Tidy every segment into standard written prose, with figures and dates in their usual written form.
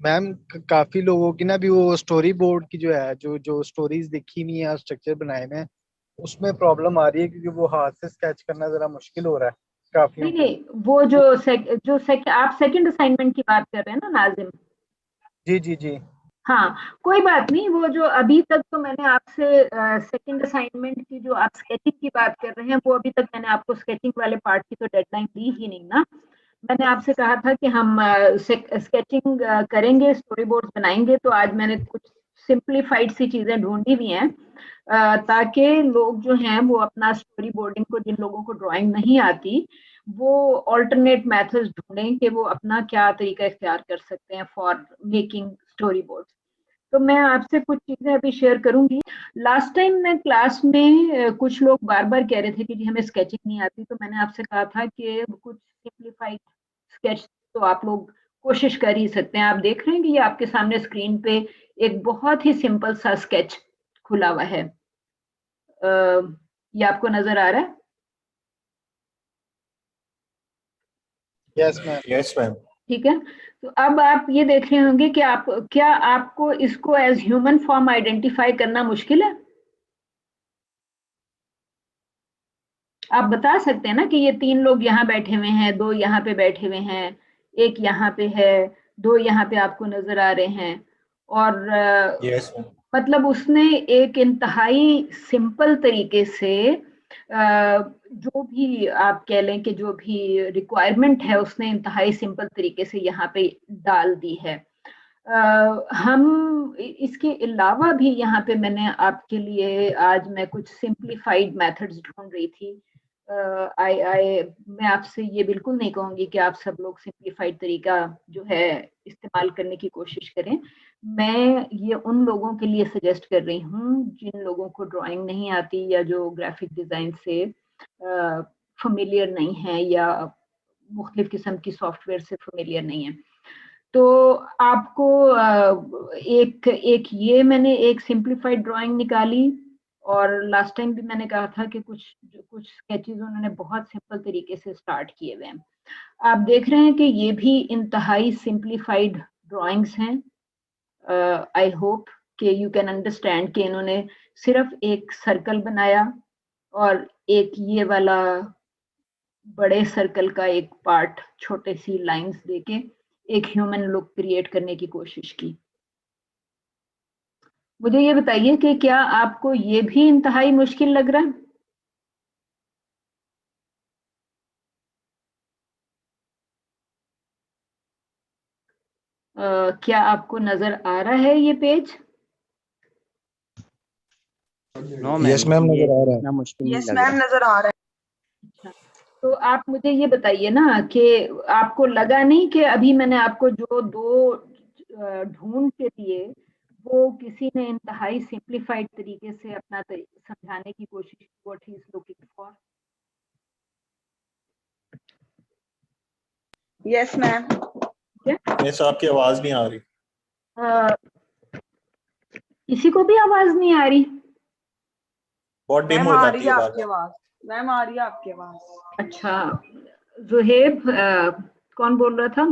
Ma'am काफी लोगों की ना भी वो स्टोरी बोर्ड की जो है, जो जो स्टोरीज लिखी हुई है, स्ट्रक्चर बनाए हुए हैं, उसमें प्रॉब्लम आ रही है क्योंकि वो हाथ से स्केच करना जरा मुश्किल हो रहा है काफियों नहीं को। नहीं, वो जो तो आप सेकंड असाइनमेंट की बात कर रहे हैं ना नाजिम? जी जी जी। हाँ, कोई बात नहीं। वो जो अभी तक तो मैंने आपसे सेकंड असाइनमेंट की जो आप स्केचिंग की बात कर रहे हैं, वो अभी तक मैंने आपको स्केचिंग वाले पार्ट की तो डेडलाइन दी ही नहीं ना। मैंने आपसे कहा था कि हम स्केचिंग करेंगे, स्टोरी बोर्ड बनाएंगे। तो आज मैंने कुछ सिंप्लीफाइड सी चीजें ढूंढी हुई हैं, ताकि लोग जो हैं वो अपना स्टोरी बोर्डिंग को, जिन लोगों को ड्राइंग नहीं आती, वो ऑल्टरनेट मेथड्स ढूंढें कि वो अपना क्या तरीका इख्तियार कर सकते हैं फॉर मेकिंग स्टोरी बोर्ड। तो मैं आपसे कुछ चीजें अभी शेयर करूंगी। लास्ट टाइम मैं क्लास में कुछ लोग बार बार कह रहे थे कि जी हमें स्केचिंग नहीं आती, तो मैंने आपसे कहा था कि कुछ सिंप्लीफाइड स्केच तो आप लोग कोशिश कर ही सकते हैं। आप देख रहे हैं कि ये आपके सामने स्क्रीन पे एक बहुत ही सिंपल सा स्केच खुला हुआ है। अ, ये आपको नजर आ रहा है? Yes ma'am. Yes ma'am. ठीक है। तो अब आप ये देख रहे होंगे कि आप, क्या आपको इसको एज ह्यूमन फॉर्म आइडेंटिफाई करना मुश्किल है? आप बता सकते हैं ना कि ये तीन लोग यहाँ बैठे हुए हैं, दो यहाँ पे बैठे हुए हैं, एक यहाँ पे है, दो यहाँ पे आपको नजर आ रहे हैं। और यस मैम। मतलब उसने एक इंतहाई सिंपल तरीके से जो भी आप कह लें कि जो भी रिक्वायरमेंट है, उसने इंतहाई सिंपल तरीके से यहाँ पे डाल दी है। हम इसके अलावा भी यहाँ पे मैंने आपके लिए आज मैं कुछ सिंप्लीफाइड मेथड्स ढूंढ रही थी। आई आई मैं आपसे ये बिल्कुल नहीं कहूंगी कि आप सब लोग सिंप्लीफाइड तरीका जो है इस्तेमाल करने की कोशिश करें। मैं ये उन लोगों के लिए सजेस्ट कर रही हूँ जिन लोगों को ड्राइंग नहीं आती, या जो ग्राफिक डिजाइन से फेमिलियर नहीं है, या मुख्तलिफ किस्म की सॉफ्टवेयर से फेमिलियर नहीं है। तो आपको एक एक ये मैंने एक सिंप्लीफाइड ड्राइंग निकाली। और लास्ट टाइम भी मैंने कहा था कि कुछ स्केचेस उन्होंने बहुत सिंपल तरीके से स्टार्ट किए हुए हैं। आप देख रहे हैं कि ये भी इंतहाई सिंप्लीफाइड ड्राइंग्स हैं। आई होप कि यू कैन अंडरस्टैंड कि इन्होंने सिर्फ एक सर्कल बनाया और एक ये वाला बड़े सर्कल का एक पार्ट छोटे सी लाइंस देके एक ह्यूमन लुक क्रिएट करने की कोशिश की। मुझे ये बताइए कि क्या आपको ये भी इंतहाई मुश्किल लग रहा है? क्या आपको नजर आ रहा है ये page? No yes ma'am, ma'am ये नजर आ रहा है। इतना मुश्किल नहीं यस लग मैम, रहा। नजर आ रहा अच्छा, तो आप मुझे ये बताइए ना कि आपको लगा नहीं कि अभी मैंने आपको जो दो ढूंढ के दिए, वो किसी ने इंतहाई सिंप्लीफाइड तरीके से अपना समझाने की कोशिश की, what he is looking for. है। Yes ma'am. ठीक है। मिस आपकी आवाज नहीं आ रही। अ, किसी को भी आवाज नहीं आ रही? बहुत डिम मैम हो आ रही जाती है है आपकी आवाज। आवाज। मैम आ रही है आपकी आवाज। अच्छा, जुहेब, कौन बोल रहा था?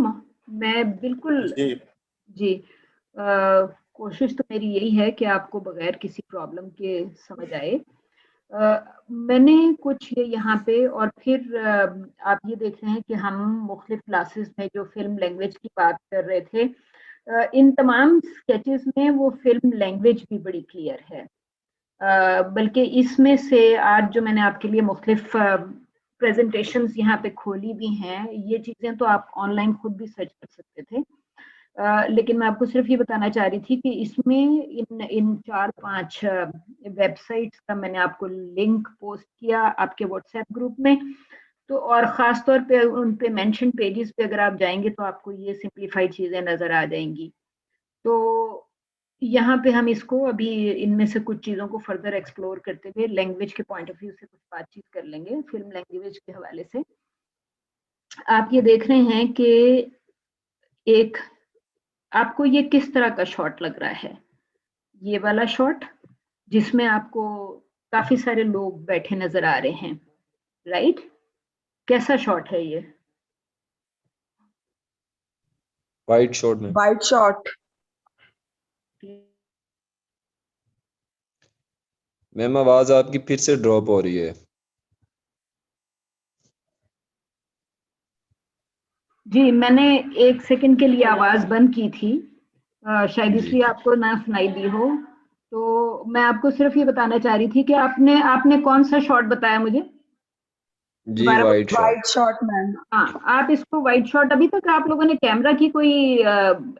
मैं बिल्कुल। जी। जी, कोशिश तो मेरी यही है कि आपको बगैर किसी प्रॉब्लम के समझ आए। मैंने कुछ ये यहाँ पे, और फिर आप ये देख रहे हैं कि हम मुख्तलिफ क्लासेस में जो फिल्म लैंग्वेज की बात कर रहे थे, इन तमाम स्केचेस में वो फिल्म लैंग्वेज भी बड़ी क्लियर है। बल्कि इसमें से आज जो मैंने आपके लिए मुख्तलिफ प्रेजेंटेशंस यहाँ पे खोली भी हैं, ये चीज़ें तो आप ऑनलाइन खुद भी सर्च कर सकते थे। लेकिन मैं आपको सिर्फ ये बताना चाह रही थी कि इसमें इन इन 4-5 वेबसाइट्स का मैंने आपको लिंक पोस्ट किया आपके व्हाट्सएप ग्रुप में। तो और ख़ास तौर पे उन पे मेंशन पेजेस पे अगर आप जाएंगे तो आपको ये सिंप्लीफाइड चीज़ें नज़र आ जाएंगी। तो यहाँ पे हम इसको अभी इनमें से कुछ चीज़ों को फर्दर एक्सप्लोर करते हुए लैंग्वेज के पॉइंट ऑफ व्यू से कुछ बातचीत कर लेंगे, फिल्म लैंग्वेज के हवाले से। आप ये देख रहे हैं कि एक, आपको ये किस तरह का शॉट लग रहा है? ये वाला शॉट जिसमें आपको काफी सारे लोग बैठे नजर आ रहे हैं, राइट? कैसा शॉट है ये? वाइट शॉट में। White shot. मैम आवाज आपकी फिर से ड्रॉप हो रही है। जी, मैंने 1 सेकंड के लिए आवाज बंद की थी, शायद जी। इसलिए आपको ना सुनाई दी हो। तो मैं आपको सिर्फ ये बताना चाह रही थी कि आपने कौन सा शॉट बताया मुझे? जी दोबारा white shot. White shot ma'am. हाँ, आप इसको व्हाइट शॉट, अभी तक आप लोगों ने कैमरा की कोई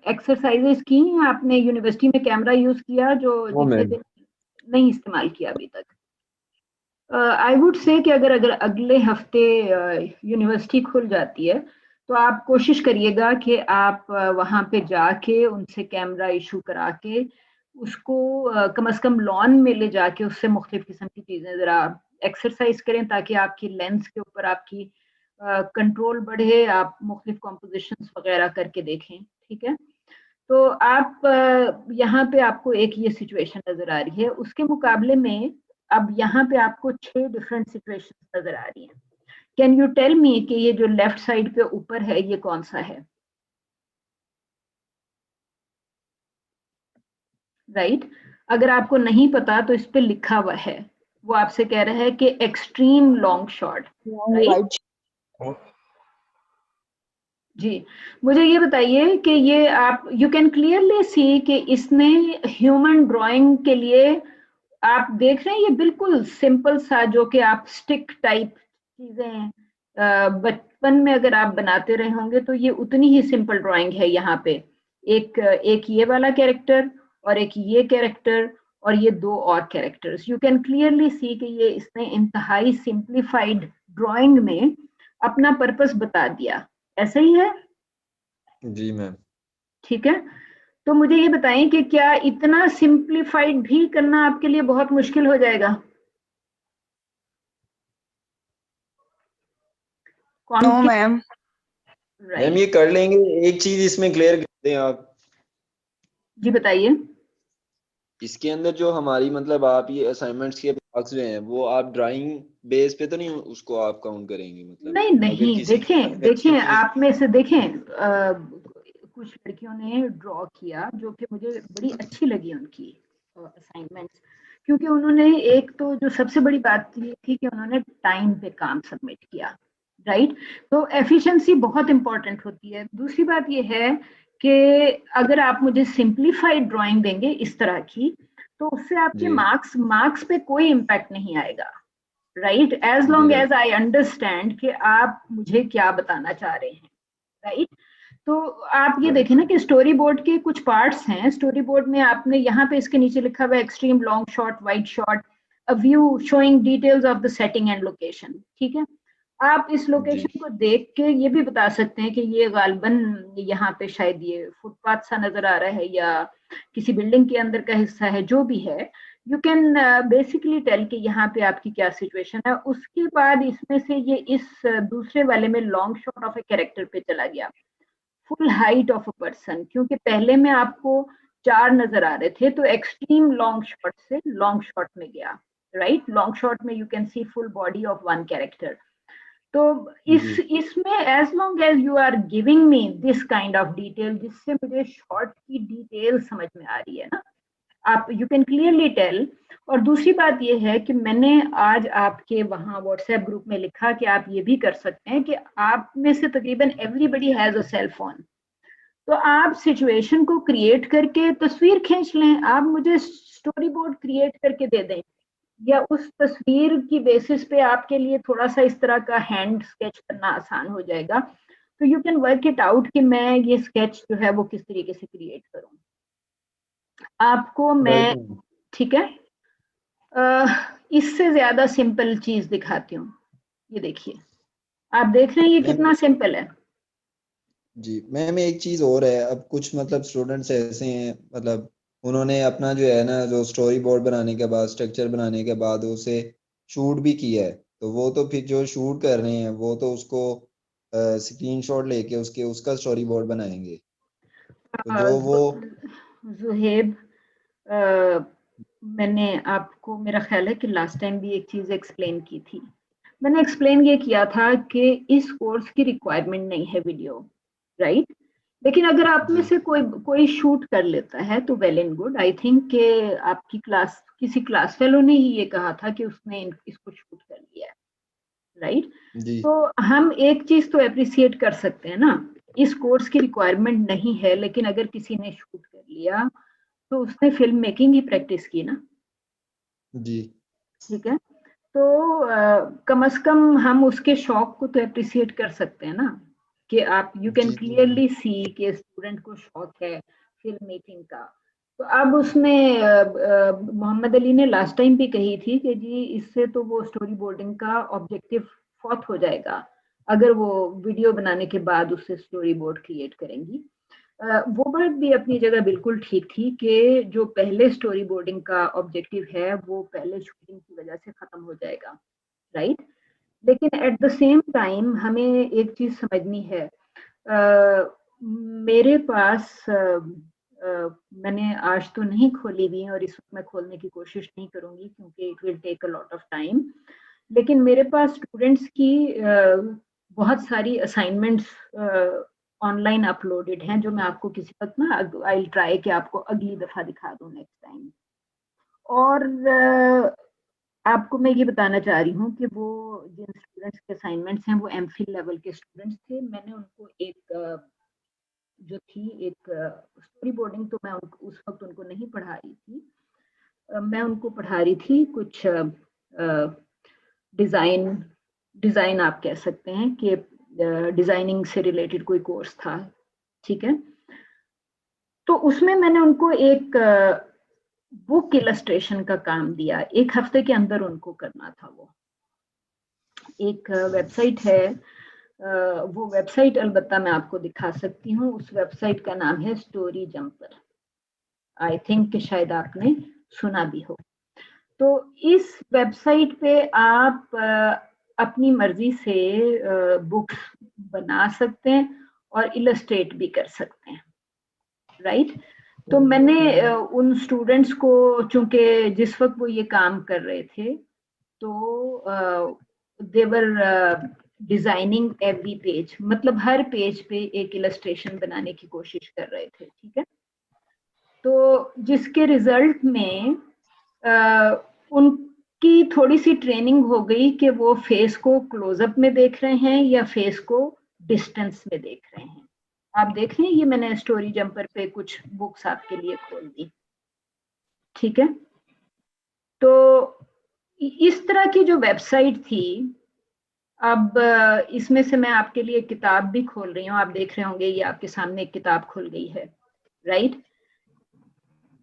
एक्सरसाइजेस की हैं? आपने यूनिवर्सिटी में कैमरा यूज किया जो वो जितने मैम दिन नहीं इस्तेमाल किया अभी तक? आई वुड से कि अगर अगले हफ्ते यूनिवर्सिटी खुल जाती है तो आप कोशिश करिएगा कि आप वहाँ पे जाके उनसे कैमरा इशू करा के उसको कम से कम लॉन में ले जाके उससे मुख्तलिफ किस्म की चीज़ें ज़रा एक्सरसाइज करें ताकि आपकी लेंस के ऊपर आपकी कंट्रोल बढ़े, आप मुख्तलिफ कॉम्पोजिशंस वगैरह करके देखें, ठीक है? तो आप यहाँ पे आपको एक ये सिचुएशन नज़र आ रही है, उसके मुकाबले में अब यहाँ पे आपको 6 डिफरेंट सिचुएशंस नज़र आ रही हैं। कैन यू टेल मी कि ये जो लेफ्ट साइड पे ऊपर है ये कौन सा है? राइट? अगर आपको नहीं पता तो इस पे लिखा हुआ है, वो आपसे कह रहा है कि extreme long shot, right? Wait. जी, मुझे ये बताइए कि ये आप यू कैन क्लियरली सी कि इसने ह्यूमन ड्राइंग के लिए आप देख रहे हैं, ये बिल्कुल सिंपल सा जो कि आप स्टिक टाइप चीजें बचपन में अगर आप बनाते रहे होंगे तो ये उतनी ही सिंपल ड्राइंग है। यहाँ पे एक ये वाला कैरेक्टर और एक ये कैरेक्टर और ये 2 और characters, you can clearly see कि ये इसने इंतहाई सिंप्लीफाइड ड्राइंग में अपना पर्पस बता दिया, ऐसा ही है? जी मैम। ठीक है, तो मुझे ये बताएं कि क्या इतना सिंप्लीफाइड भी करना आपके लिए बहुत मुश्किल हो जाएगा? कौन? No ma'am. मैम राइट, ये कर लेंगे। एक चीज इसमें क्लियर कर दें आप, जी बताइए। इसके अंदर जो हमारी मतलब आप ये असाइनमेंट्स के मार्क्स जो हैं वो आप ड्राइंग बेस पे तो नहीं उसको आप काउंट करेंगे? मतलब नहीं अगर नहीं, किसी देखें अच्छी देखें चीज। आप में से देखें, कुछ लड़कियों ने ड्रॉ किया जो कि मुझे बड़ी अच्छी लगी उनकी असाइनमेंट्स, क्योंकि उन्होंने एक तो जो सबसे बड़ी बात ये थी कि उन्होंने टाइम पे काम सबमिट किया, राइट? तो एफिशिएंसी बहुत इंपॉर्टेंट होती है। दूसरी बात ये है कि अगर आप मुझे सिंप्लीफाइड ड्राइंग देंगे इस तरह की तो उससे आपके जी मार्क्स पे कोई इम्पैक्ट नहीं आएगा, राइट? एज जी long right. As I understand कि आप मुझे क्या बताना चाह रहे हैं, राइट? तो आप ये राइट। देखें ना कि स्टोरी बोर्ड के कुछ पार्ट्स हैं। स्टोरी बोर्ड में आपने यहाँ पे इसके नीचे लिखा हुआ है extreme long shot, wide shot, a view showing details of the setting and location, ठीक है? आप इस जी लोकेशन को देख के ये भी बता सकते हैं कि ये गालबन यहाँ पे शायद ये फुटपाथ सा नजर आ रहा है या किसी बिल्डिंग के अंदर का हिस्सा है, जो भी है यू कैन बेसिकली टेल कि यहाँ पे आपकी क्या सिचुएशन है। उसके बाद इसमें से ये इस दूसरे वाले में long shot of a character पे चला गया, full height of a person, क्योंकि पहले में आपको 4 नजर आ रहे थे तो एक्सट्रीम लॉन्ग शॉट से लॉन्ग शॉट में गया, राइट? लॉन्ग शॉट में you can see full body of one character. तो जी इसमें as long as you are giving me this kind of detail, जिससे मुझे शॉर्ट की डिटेल समझ में आ रही है ना, आप यू कैन क्लियरली टेल। और दूसरी बात ये है कि मैंने आज आपके वहाँ व्हाट्सएप ग्रुप में लिखा कि आप ये भी कर सकते हैं कि आप में से तकरीबन everybody has a cell phone, तो आप सिचुएशन को क्रिएट करके तस्वीर खींच लें, आप मुझे स्टोरी बोर्ड क्रिएट करके दे दें या उस तस्वीर की बेसिस पे आपके लिए थोड़ा सा इस तरह का हैंड स्केच करना आसान हो जाएगा। तो you can work it out कि मैं ये स्केच जो है वो किस तरीके से क्रिएट करूं। आपको मैं, राइट। ठीक है, इससे ज्यादा सिंपल चीज दिखाती हूँ। ये देखिए, आप देख रहे हैं ये मैम कितना सिंपल है। जी मैम एक चीज और है। अब कुछ मतलब स्टूडेंट्स ऐसे हैं मतलब उन्होंने अपना जो है ना जो स्टोरी बोर्ड बनाने के बाद स्ट्रक्चर बनाने के बाद उसे शूट भी किया है, तो वो तो फिर जो शूट कर रहे हैं वो तो उसको स्क्रीनशॉट लेके उसके उसका स्टोरी बोर्ड बनाएंगे। तो जो वो जुहेब, मैंने आपको, मेरा ख्याल है कि लास्ट टाइम भी एक चीज एक्सप्लेन की थी। मैंने एक्सप्लेन ये किया था कि इस कोर्स की रिक्वायरमेंट नहीं है वीडियो, राइट? लेकिन अगर आप में से कोई शूट कर लेता है तो well and good. I think कि आपकी क्लास किसी क्लास फेलो ने ही ये कहा था कि उसने इसको शूट कर लिया है, राइट? जी तो हम एक चीज तो अप्रिशिएट कर सकते हैं ना, इस कोर्स की रिक्वायरमेंट नहीं है, लेकिन अगर किसी ने शूट कर लिया तो उसने फिल्म मेकिंग ही प्रैक्टिस की ना, जी ठीक है? तो कम से कम हम उसके शौक को तो अप्रिशिएट कर सकते हैं ना, कि आप यू कैन जी क्लियरली सी कि स्टूडेंट को शौक है फिल्म मेकिंग का। तो अब उसमें मोहम्मद अली ने लास्ट टाइम भी कही थी कि जी इससे तो वो स्टोरी बोर्डिंग का ऑब्जेक्टिव फॉत हो जाएगा अगर वो वीडियो बनाने के बाद उससे स्टोरी बोर्ड क्रिएट करेंगी। वो बात भी अपनी जगह बिल्कुल ठीक थी कि जो पहले स्टोरी बोर्डिंग का ऑब्जेक्टिव है वो पहले शूटिंग की वजह से खत्म हो जाएगा, राइट? लेकिन एट द सेम टाइम हमें एक चीज समझनी है। मेरे पास मैंने आज तो नहीं खोली हुई और इस वक्त मैं खोलने की कोशिश नहीं करूंगी क्योंकि it will take a lot of time, लेकिन मेरे पास स्टूडेंट्स की बहुत सारी असाइनमेंट्स ऑनलाइन अपलोडेड हैं जो मैं आपको किसी वक्त ना आई विल ट्राई कि आपको अगली दफा दिखा दूं नेक्स्ट टाइम। और आपको मैं ये बताना चाह रही हूँ कि वो जिन स्टूडेंट्स के असाइनमेंट्स हैं वो एमफिल लेवल के स्टूडेंट्स थे। मैंने उनको जो थी एक स्टोरी बोर्डिंग तो मैं उस वक्त उनको नहीं पढ़ा रही थी, मैं उनको पढ़ा रही थी कुछ डिजाइन आप कह सकते हैं कि डिजाइनिंग से रिलेटेड कोई कोर्स था, ठीक है? तो उसमें मैंने उनको एक बुक इलस्ट्रेशन का काम दिया, एक हफ्ते के अंदर उनको करना था। वो एक वेबसाइट है, वो वेबसाइट अलबत्ता मैं आपको दिखा सकती हूँ। उस वेबसाइट का नाम है स्टोरी जंपर। आई थिंक कि शायद आपने सुना भी हो। तो इस वेबसाइट पे आप अपनी मर्जी से बुक्स बना सकते हैं और इलस्ट्रेट भी कर सकते हैं, राइट? तो मैंने उन स्टूडेंट्स को, चूंकि जिस वक्त वो ये काम कर रहे थे, तो देवर डिजाइनिंग एवरी पेज, मतलब हर पेज पे एक इलस्ट्रेशन बनाने की कोशिश कर रहे थे, ठीक है? तो जिसके रिजल्ट में उनकी थोड़ी सी ट्रेनिंग हो गई कि वो फेस को क्लोजअप में देख रहे हैं या फेस को डिस्टेंस में देख रहे हैं। आप देख रहे हैं, ये मैंने स्टोरी जंपर पे कुछ बुक्स आपके लिए खोल दी, ठीक है? तो इस तरह की जो वेबसाइट थी, अब इसमें से मैं आपके लिए किताब भी खोल रही हूँ। आप देख रहे होंगे ये आपके सामने एक किताब खुल गई है, राइट?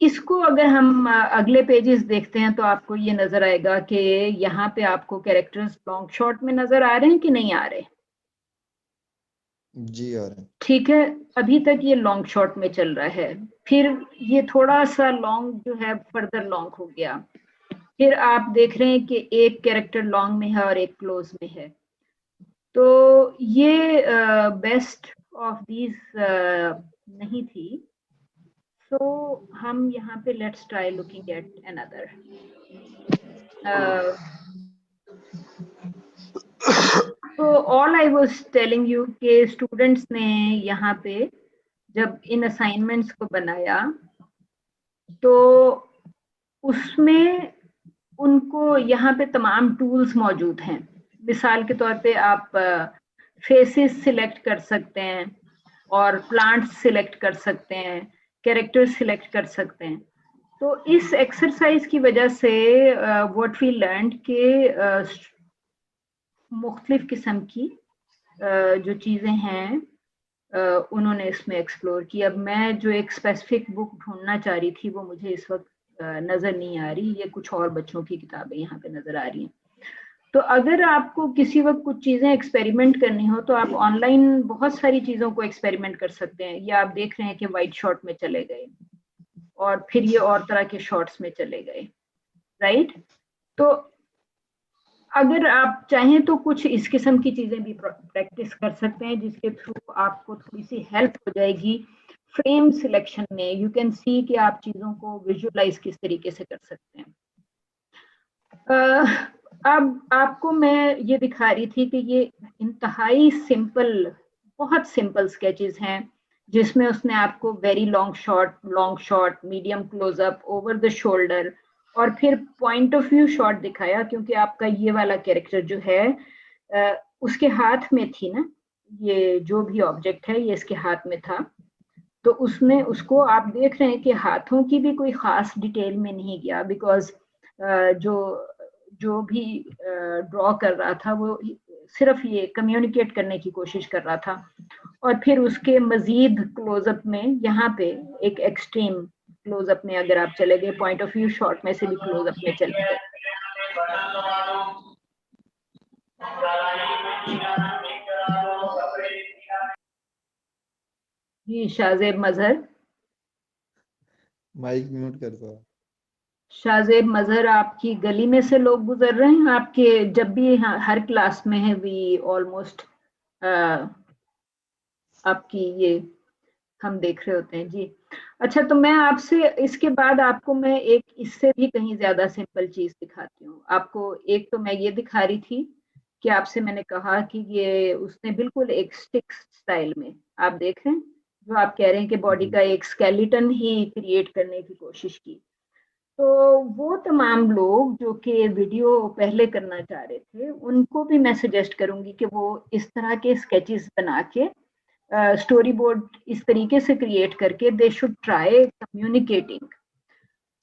इसको अगर हम अगले पेजेस देखते हैं तो आपको ये नजर आएगा कि यहाँ पे आपको कैरेक्टर्स लॉन्ग शॉट में नजर आ रहे हैं कि नहीं आ रहे? जी आ रहे हैं। ठीक है, अभी तक ये लॉन्ग शॉट में चल रहा है, फिर ये थोड़ा सा लॉन्ग जो है फर्दर लॉन्ग हो गया, फिर आप देख रहे हैं कि एक कैरेक्टर लॉन्ग में है और एक क्लोज में है। तो ये बेस्ट ऑफ दीज नहीं थी। So हम यहाँ पे let's try looking at another. So all I was telling you कि students ने यहाँ पे जब इन assignments को बनाया तो उसमें उनको यहाँ पे तमाम tools मौजूद हैं। मिसाल के तौर पे आप faces select कर सकते हैं और plants select कर सकते हैं, कैरेक्टर्स सिलेक्ट कर सकते हैं। तो इस एक्सरसाइज की वजह से व्हाट वी लर्न के मुख्तलिफ किस्म की जो चीज़ें हैं उन्होंने इसमें एक्सप्लोर की। अब मैं जो एक स्पेसिफिक बुक ढूंढना चाह रही थी वो मुझे इस वक्त नज़र नहीं आ रही, ये कुछ और बच्चों की किताबें यहाँ पे नज़र आ रही हैं। तो अगर आपको किसी वक्त कुछ चीज़ें एक्सपेरिमेंट करनी हो तो आप ऑनलाइन बहुत सारी चीज़ों को एक्सपेरिमेंट कर सकते हैं। या आप देख रहे हैं कि वाइट शॉट में चले गए और फिर ये और तरह के शॉट्स में चले गए, राइट? तो अगर आप चाहें तो कुछ इस किस्म की चीज़ें भी प्रैक्टिस कर सकते हैं जिसके थ्रू आपको थोड़ी सी हेल्प हो जाएगी फ्रेम सिलेक्शन में। यू कैन सी कि आप चीज़ों को विजुअलाइज किस तरीके से कर सकते हैं। अब आपको मैं ये दिखा रही थी कि ये इंतहाई सिंपल, बहुत सिंपल स्केचेस हैं जिसमें उसने आपको very long shot, medium closeup, over the shoulder और फिर पॉइंट ऑफ व्यू शॉट दिखाया, क्योंकि आपका ये वाला कैरेक्टर जो है उसके हाथ में थी ना, ये जो भी ऑब्जेक्ट है ये इसके हाथ में था, तो उसने उसको आप देख रहे हैं कि हाथों की भी कोई खास डिटेल में नहीं गया, बिकॉज जो जो भी ड्रॉ कर रहा था वो सिर्फ ये कम्युनिकेट करने की कोशिश कर रहा था। और फिर उसके मजीद क्लोजअप में यहाँ पे एक एक्सट्रीम क्लोजअप में अगर आप चले गए, पॉइंट ऑफ व्यू शॉट में से भी क्लोजअप में चले गए, जी शाहजेब मजहर, माइक म्यूट कर दो। शाहजेब मजहर, आपकी गली में से लोग गुजर रहे हैं आपके, जब भी हर क्लास में है वी ऑलमोस्ट आपकी ये हम देख रहे होते हैं जी। अच्छा, तो मैं आपसे इसके बाद आपको मैं एक इससे भी कहीं ज्यादा सिंपल चीज दिखाती हूँ आपको। एक तो मैं ये दिखा रही थी कि आपसे मैंने कहा कि ये उसने बिल्कुल एक स्टिक स्टाइल में, आप देख रहे हैं जो आप कह रहे हैं कि बॉडी का एक स्केलेटन ही क्रिएट करने की कोशिश की। तो वो तमाम लोग जो कि वीडियो पहले करना चाह रहे थे, उनको भी मैं सजेस्ट करूंगी कि वो इस तरह के स्केचेस बना के स्टोरी बोर्ड इस तरीके से क्रिएट करके दे शुड ट्राई कम्युनिकेटिंग।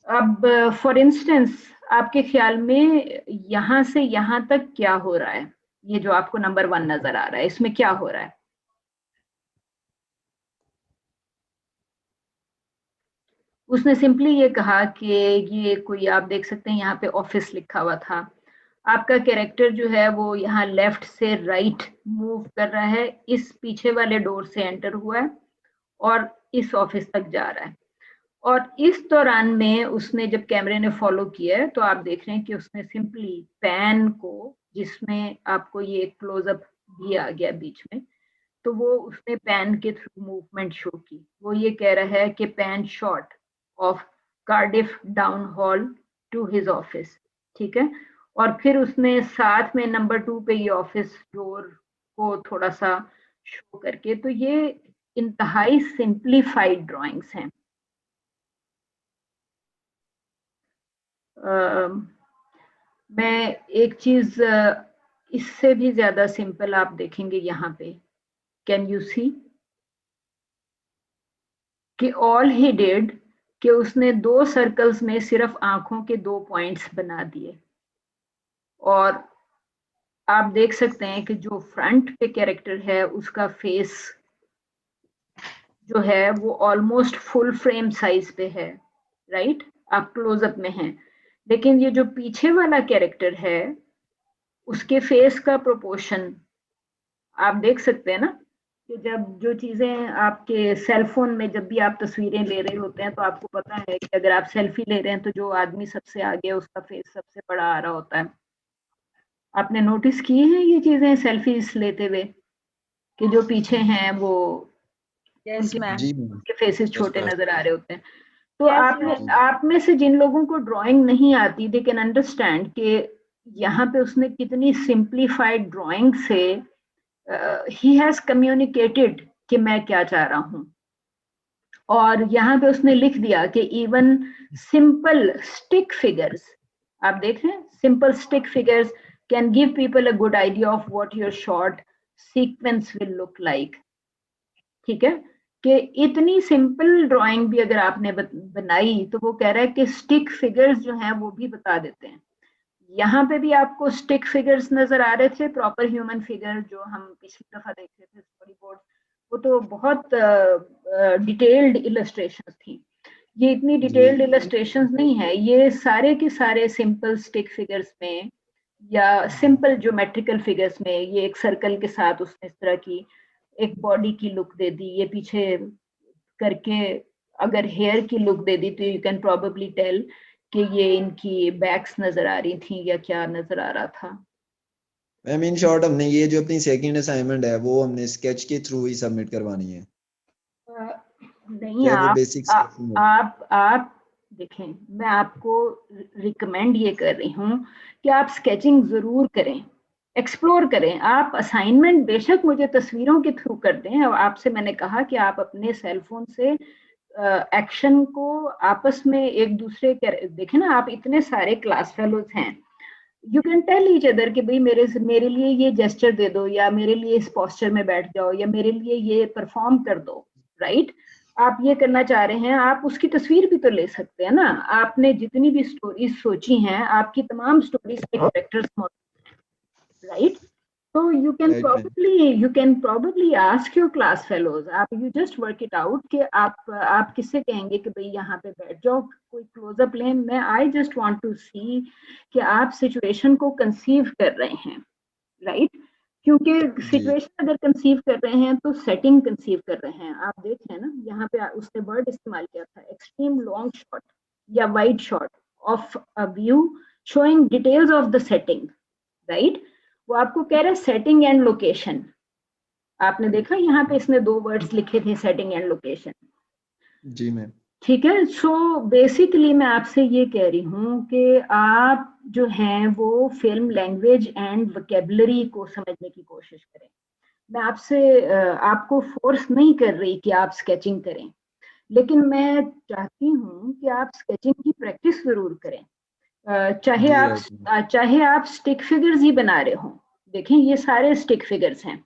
अब फॉर इंस्टेंस आपके ख्याल में यहाँ से यहाँ तक क्या हो रहा है, ये जो आपको नंबर 1 नजर आ रहा है, इसमें क्या हो रहा है? उसने सिंपली ये कहा कि ये कोई, आप देख सकते हैं यहाँ पे ऑफिस लिखा हुआ था, आपका कैरेक्टर जो है वो यहाँ लेफ्ट से राइट मूव कर रहा है, इस पीछे वाले डोर से एंटर हुआ है और इस ऑफिस तक जा रहा है। और इस दौरान में उसने जब कैमरे ने फॉलो किया है तो आप देख रहे हैं कि उसने सिंपली पैन को, जिसमें आपको ये क्लोजअप भी आ गया बीच में, तो वो उसने पैन के थ्रू मूवमेंट शो की। वो ये कह रहा है कि pan shot of Cardiff down hall to his office, ठीक है। और फिर उसने साथ में नंबर 2 पे ये ऑफिस डोर को थोड़ा सा शो करके, तो ये इंतहाई सिंप्लीफाइड ड्राइंग्स हैं। मैं एक चीज इससे भी ज्यादा सिंपल आप देखेंगे यहाँ पे, कैन यू सी कि ऑल ही डिड कि उसने 2 सर्कल्स में सिर्फ आंखों के 2 पॉइंट्स बना दिए। और आप देख सकते हैं कि जो फ्रंट पे कैरेक्टर है उसका फेस जो है वो ऑलमोस्ट फुल फ्रेम साइज पे है, राइट, आप क्लोजअप में हैं। लेकिन ये जो पीछे वाला कैरेक्टर है उसके फेस का प्रोपोर्शन आप देख सकते हैं ना, कि जब जो चीजें आपके सेल फोन में जब भी आप तस्वीरें ले रहे होते हैं तो आपको पता है कि अगर आप सेल्फी ले रहे हैं तो जो आदमी सबसे आगे है उसका फेस सबसे बड़ा आ रहा होता है। आपने नोटिस की है ये चीजें सेल्फीज लेते हुए कि जो पीछे हैं वो जी मैम। उनके फेसेस छोटे Yes, नजर आ रहे होते हैं। तो आप में से जिन लोगों को ड्राइंग नहीं आती, दे कैन अंडरस्टैंड कि यहाँ पे उसने कितनी सिंप्लीफाइड ड्राइंग से ही हैज कम्युनिकेटेड कि मैं क्या चाह रहा हूं। और यहाँ पे उसने लिख दिया कि इवन सिंपल स्टिक फिगर्स, आप देख रहे हैं, simple stick figures can give people a good idea of what your short sequence will look like. ठीक है, कि इतनी सिंपल ड्राइंग भी अगर आपने बनाई तो वो कह रहा है कि स्टिक फिगर्स जो हैं वो भी बता देते हैं। यहाँ पे भी आपको स्टिक फिगर्स नजर आ रहे थे, प्रॉपर ह्यूमन फिगर जो हम पिछली दफा देख रहे थे स्टोरी बोर्ड, वो तो बहुत डिटेल्ड इलस्ट्रेशंस थी। ये इतनी डिटेल्ड इलस्ट्रेशंस नहीं है, ये सारे के सारे सिंपल स्टिक फिगर्स में या सिंपल ज्योमेट्रिकल फिगर्स में, ये एक सर्कल के साथ उसने इस तरह की एक बॉडी की लुक दे दी, ये पीछे करके अगर हेयर की लुक दे दी तो यू कैन प्रोबेबली टेल कि ये इनकी बैक्स नजर आ रही थी या क्या नजर आ रहा था। मैम इन शॉर्ट हमने ये जो अपनी सेकंड असाइनमेंट है वो हमने स्केच के थ्रू ही सबमिट करवानी है। नहीं, चाहे वो बेसिक आप देखें, मैं आपको रिकमेंड ये कर रही हूँ कि आप स्केचिंग जरूर करें, एक्सप्लोर करें। आप असाइनमेंट बेशक मुझे तस्वीरों के थ्रू कर दें। अब आपसे मैंने कहा कि आप अपने सेल फोन से एक्शन को आपस में एक दूसरे के, देखें ना, आप इतने सारे क्लास फेलोज हैं, you can tell each other कि भाई मेरे लिए ये जेस्चर दे दो, या मेरे लिए इस पोस्चर में बैठ जाओ, या मेरे लिए ये परफॉर्म कर दो, राइट? आप ये करना चाह रहे हैं, आप उसकी तस्वीर भी तो ले सकते हैं ना। आपने जितनी भी स्टोरीज सोची हैं, आपकी तमाम स्टोरीज के कैरेक्टर्स मौजूद हैं, right? So you Right, ma'am. can probably ask your class fellows, आप you just work it out कि आप किससे कहेंगे कि भाई यहाँ पे बैठ जाओ, कोई क्लोजअप लें। मैं I just want to see कि आप सिचुएशन को कंसीव कर रहे हैं, राइट? क्योंकि जी सिचुएशन अगर कंसीव कर रहे हैं तो सेटिंग कंसीव कर रहे हैं। आप देख रहे हैं ना, यहाँ पे उसने वर्ड इस्तेमाल किया था, एक्सट्रीम लॉन्ग शॉट या wide shot of a view showing details of the setting, right? वो आपको कह रहा है सेटिंग एंड लोकेशन। आपने देखा यहाँ पे इसने 2 वर्ड्स लिखे थे, सेटिंग एंड लोकेशन, जी मैम। ठीक है? सो बेसिकली मैं आपसे ये कह रही हूँ कि आप जो हैं वो फिल्म लैंग्वेज एंड वोकेबलरी को समझने की कोशिश करें। मैं आपसे आपको फोर्स नहीं कर रही कि आप स्केचिंग करें, लेकिन मैं चाहती हूँ कि आप स्केचिंग की प्रैक्टिस जरूर करें। चाहे जी आप राइट चाहे आप स्टिक फिगर्स ही बना रहे हो। देखें ये सारे स्टिक फिगर्स हैं,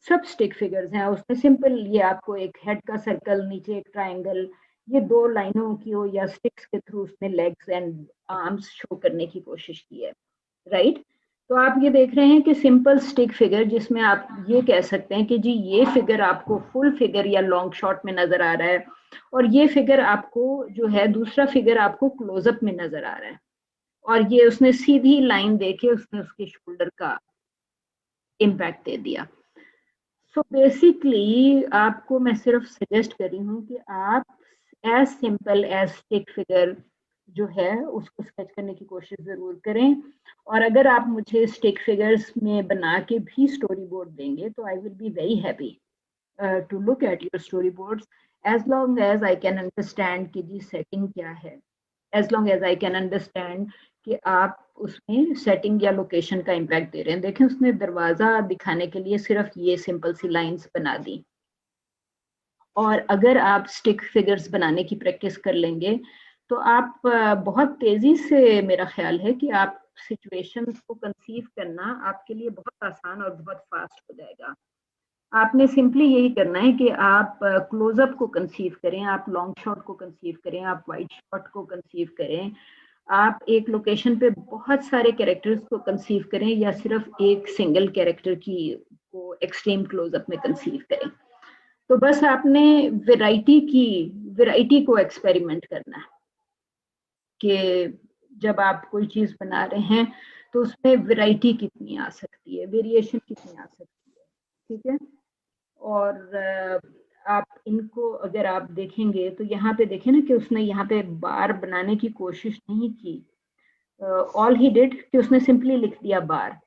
सब स्टिक फिगर्स हैं। उसने सिंपल ये आपको एक हेड का सर्कल, नीचे एक ट्रायंगल, ये 2 लाइनों की हो या स्टिक्स के थ्रू उसने लेग्स एंड आर्म्स शो करने की कोशिश की है, राइट? तो आप ये देख रहे हैं कि सिंपल स्टिक फिगर, जिसमें आप ये कह सकते हैं कि जी ये फिगर आपको फुल फिगर या लॉन्ग शॉट में नजर आ रहा है, और ये फिगर आपको जो है, दूसरा फिगर आपको क्लोजअप में नजर आ रहा है, और ये उसने सीधी लाइन देके उसने उसके शोल्डर का इम्पैक्ट दे दिया। सो बेसिकली आपको मैं सिर्फ सजेस्ट कर रही हूँ कि आप as simple as stick figure जो है उसको स्केच करने की कोशिश जरूर करें। और अगर आप मुझे स्टिक फिगर्स में बना के भी स्टोरी बोर्ड देंगे तो I will be very happy to look at your storyboards, as long as I can understand कि जी सेटिंग क्या है, as long as I can understand कि आप उसमें सेटिंग या लोकेशन का इम्पैक्ट दे रहे हैं। देखें उसने दरवाजा दिखाने के लिए सिर्फ ये सिंपल सी लाइंस बना दी, और अगर आप स्टिक फिगर्स बनाने की प्रैक्टिस कर लेंगे तो आप बहुत तेजी से, मेरा ख्याल है कि आप सिचुएशन को कंसीव करना आपके लिए बहुत आसान और बहुत फास्ट हो जाएगा। आपने सिंपली यही करना है कि आप क्लोजअप को कंसीव करें, आप लॉन्ग शॉट को कंसीव करें, आप वाइड शॉट को कंसीव करें, आप एक लोकेशन पे बहुत सारे कैरेक्टर्स को कंसीव करें, या सिर्फ एक सिंगल कैरेक्टर की को एक्सट्रीम क्लोजअप में कंसीव करें। तो बस आपने वैरायटी को एक्सपेरिमेंट करना है कि जब आप कोई चीज बना रहे हैं तो उसमें वैरायटी कितनी आ सकती है, वेरिएशन कितनी आ सकती है, ठीक है? और आप इनको अगर आप देखेंगे तो यहाँ पे देखें ना कि उसने यहाँ पे बार बनाने की कोशिश नहीं की। ऑल ही डिड कि उसने सिंपली लिख दिया बार।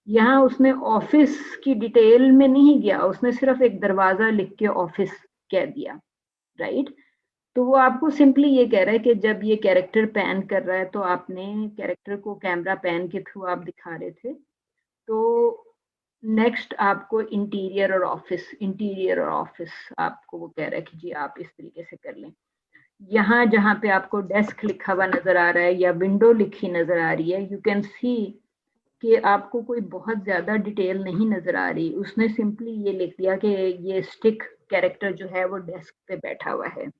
यहाँ उसने ऑफिस की डिटेल में नहीं गया, उसने सिर्फ एक दरवाजा लिख के ऑफिस कह दिया, राइट? तो वो आपको सिंपली ये कह रहा है कि जब ये कैरेक्टर पैन कर रहा है तो आपने कैरेक्टर को कैमरा पैन के थ्रू आप दिखा रहे थे, तो नेक्स्ट आपको इंटीरियर और ऑफिस आपको वो कह रहा है कि जी आप इस तरीके से कर लें। यहाँ जहाँ पे आपको डेस्क लिखा हुआ नजर आ रहा है या विंडो लिखी नजर आ रही है, यू कैन सी कि आपको कोई बहुत ज्यादा डिटेल नहीं नजर आ रही। उसने सिंपली ये लिख दिया कि ये स्टिक कैरेक्टर जो है वो डेस्क पे बैठा हुआ है।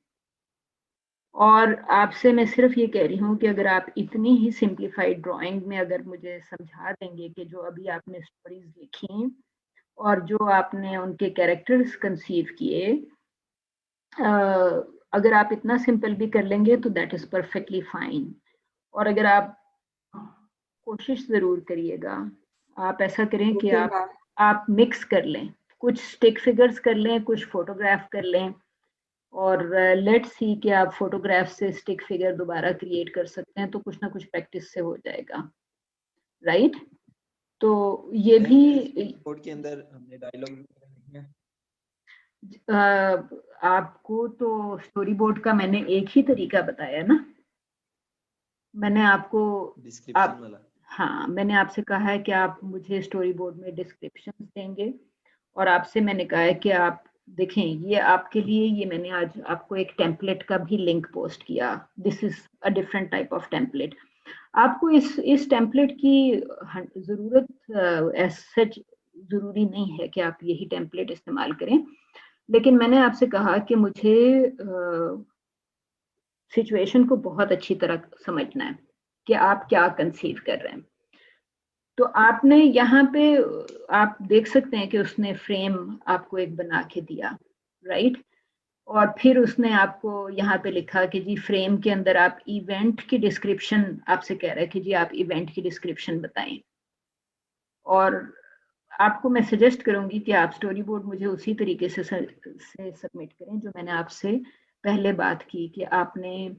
और आपसे मैं सिर्फ ये कह रही हूँ कि अगर आप इतनी ही सिंप्लीफाइड ड्राइंग में अगर मुझे समझा देंगे कि जो अभी आपने स्टोरीज लिखी और जो आपने उनके कैरेक्टर्स कंसीव किए, अगर आप इतना सिंपल भी कर लेंगे तो दैट इज परफेक्टली फाइन। और अगर आप कोशिश जरूर करिएगा, आप ऐसा करें कि Okay, ma'am. आप मिक्स कर लें, कुछ स्टिक फिगर्स कर लें, कुछ फोटोग्राफ कर लें, और लेट्स सी कि आप फोटोग्राफ से स्टिक फिगर दोबारा क्रिएट कर सकते हैं, तो कुछ ना कुछ प्रैक्टिस से हो जाएगा, राइट? तो ये भी बोर्ड के अंदर हमने डायलॉग आपको तो स्टोरी बोर्ड का मैंने एक ही तरीका बताया ना, मैंने आपको डिस्क्रिप्शन वाला। हाँ, मैंने आपसे कहा है कि आप मुझे स्टोरी बोर्ड में डिस्क्रिप्शंस देंगे, और आपसे मैंने कहा है कि आप देखें, ये आपके लिए, ये मैंने आज आपको एक टेम्पलेट का भी लिंक पोस्ट किया। This is a different type of template. आपको इस टेम्पलेट की जरूरत एज सच जरूरी नहीं है कि आप यही टेम्पलेट इस्तेमाल करें, लेकिन मैंने आपसे कहा कि मुझे सिचुएशन को बहुत अच्छी तरह समझना है कि आप क्या कंसीव कर रहे हैं। तो आपने यहाँ पे आप देख सकते हैं कि उसने फ्रेम आपको एक बना के दिया, राइट? और फिर उसने आपको यहाँ पे लिखा कि जी फ्रेम के अंदर आप इवेंट की डिस्क्रिप्शन, आपसे कह रहा है कि जी आप इवेंट की डिस्क्रिप्शन बताएं। और आपको मैं सजेस्ट करूंगी कि आप स्टोरी बोर्ड मुझे उसी तरीके से सबमिट करें जो मैंने आपसे पहले बात की, कि आपने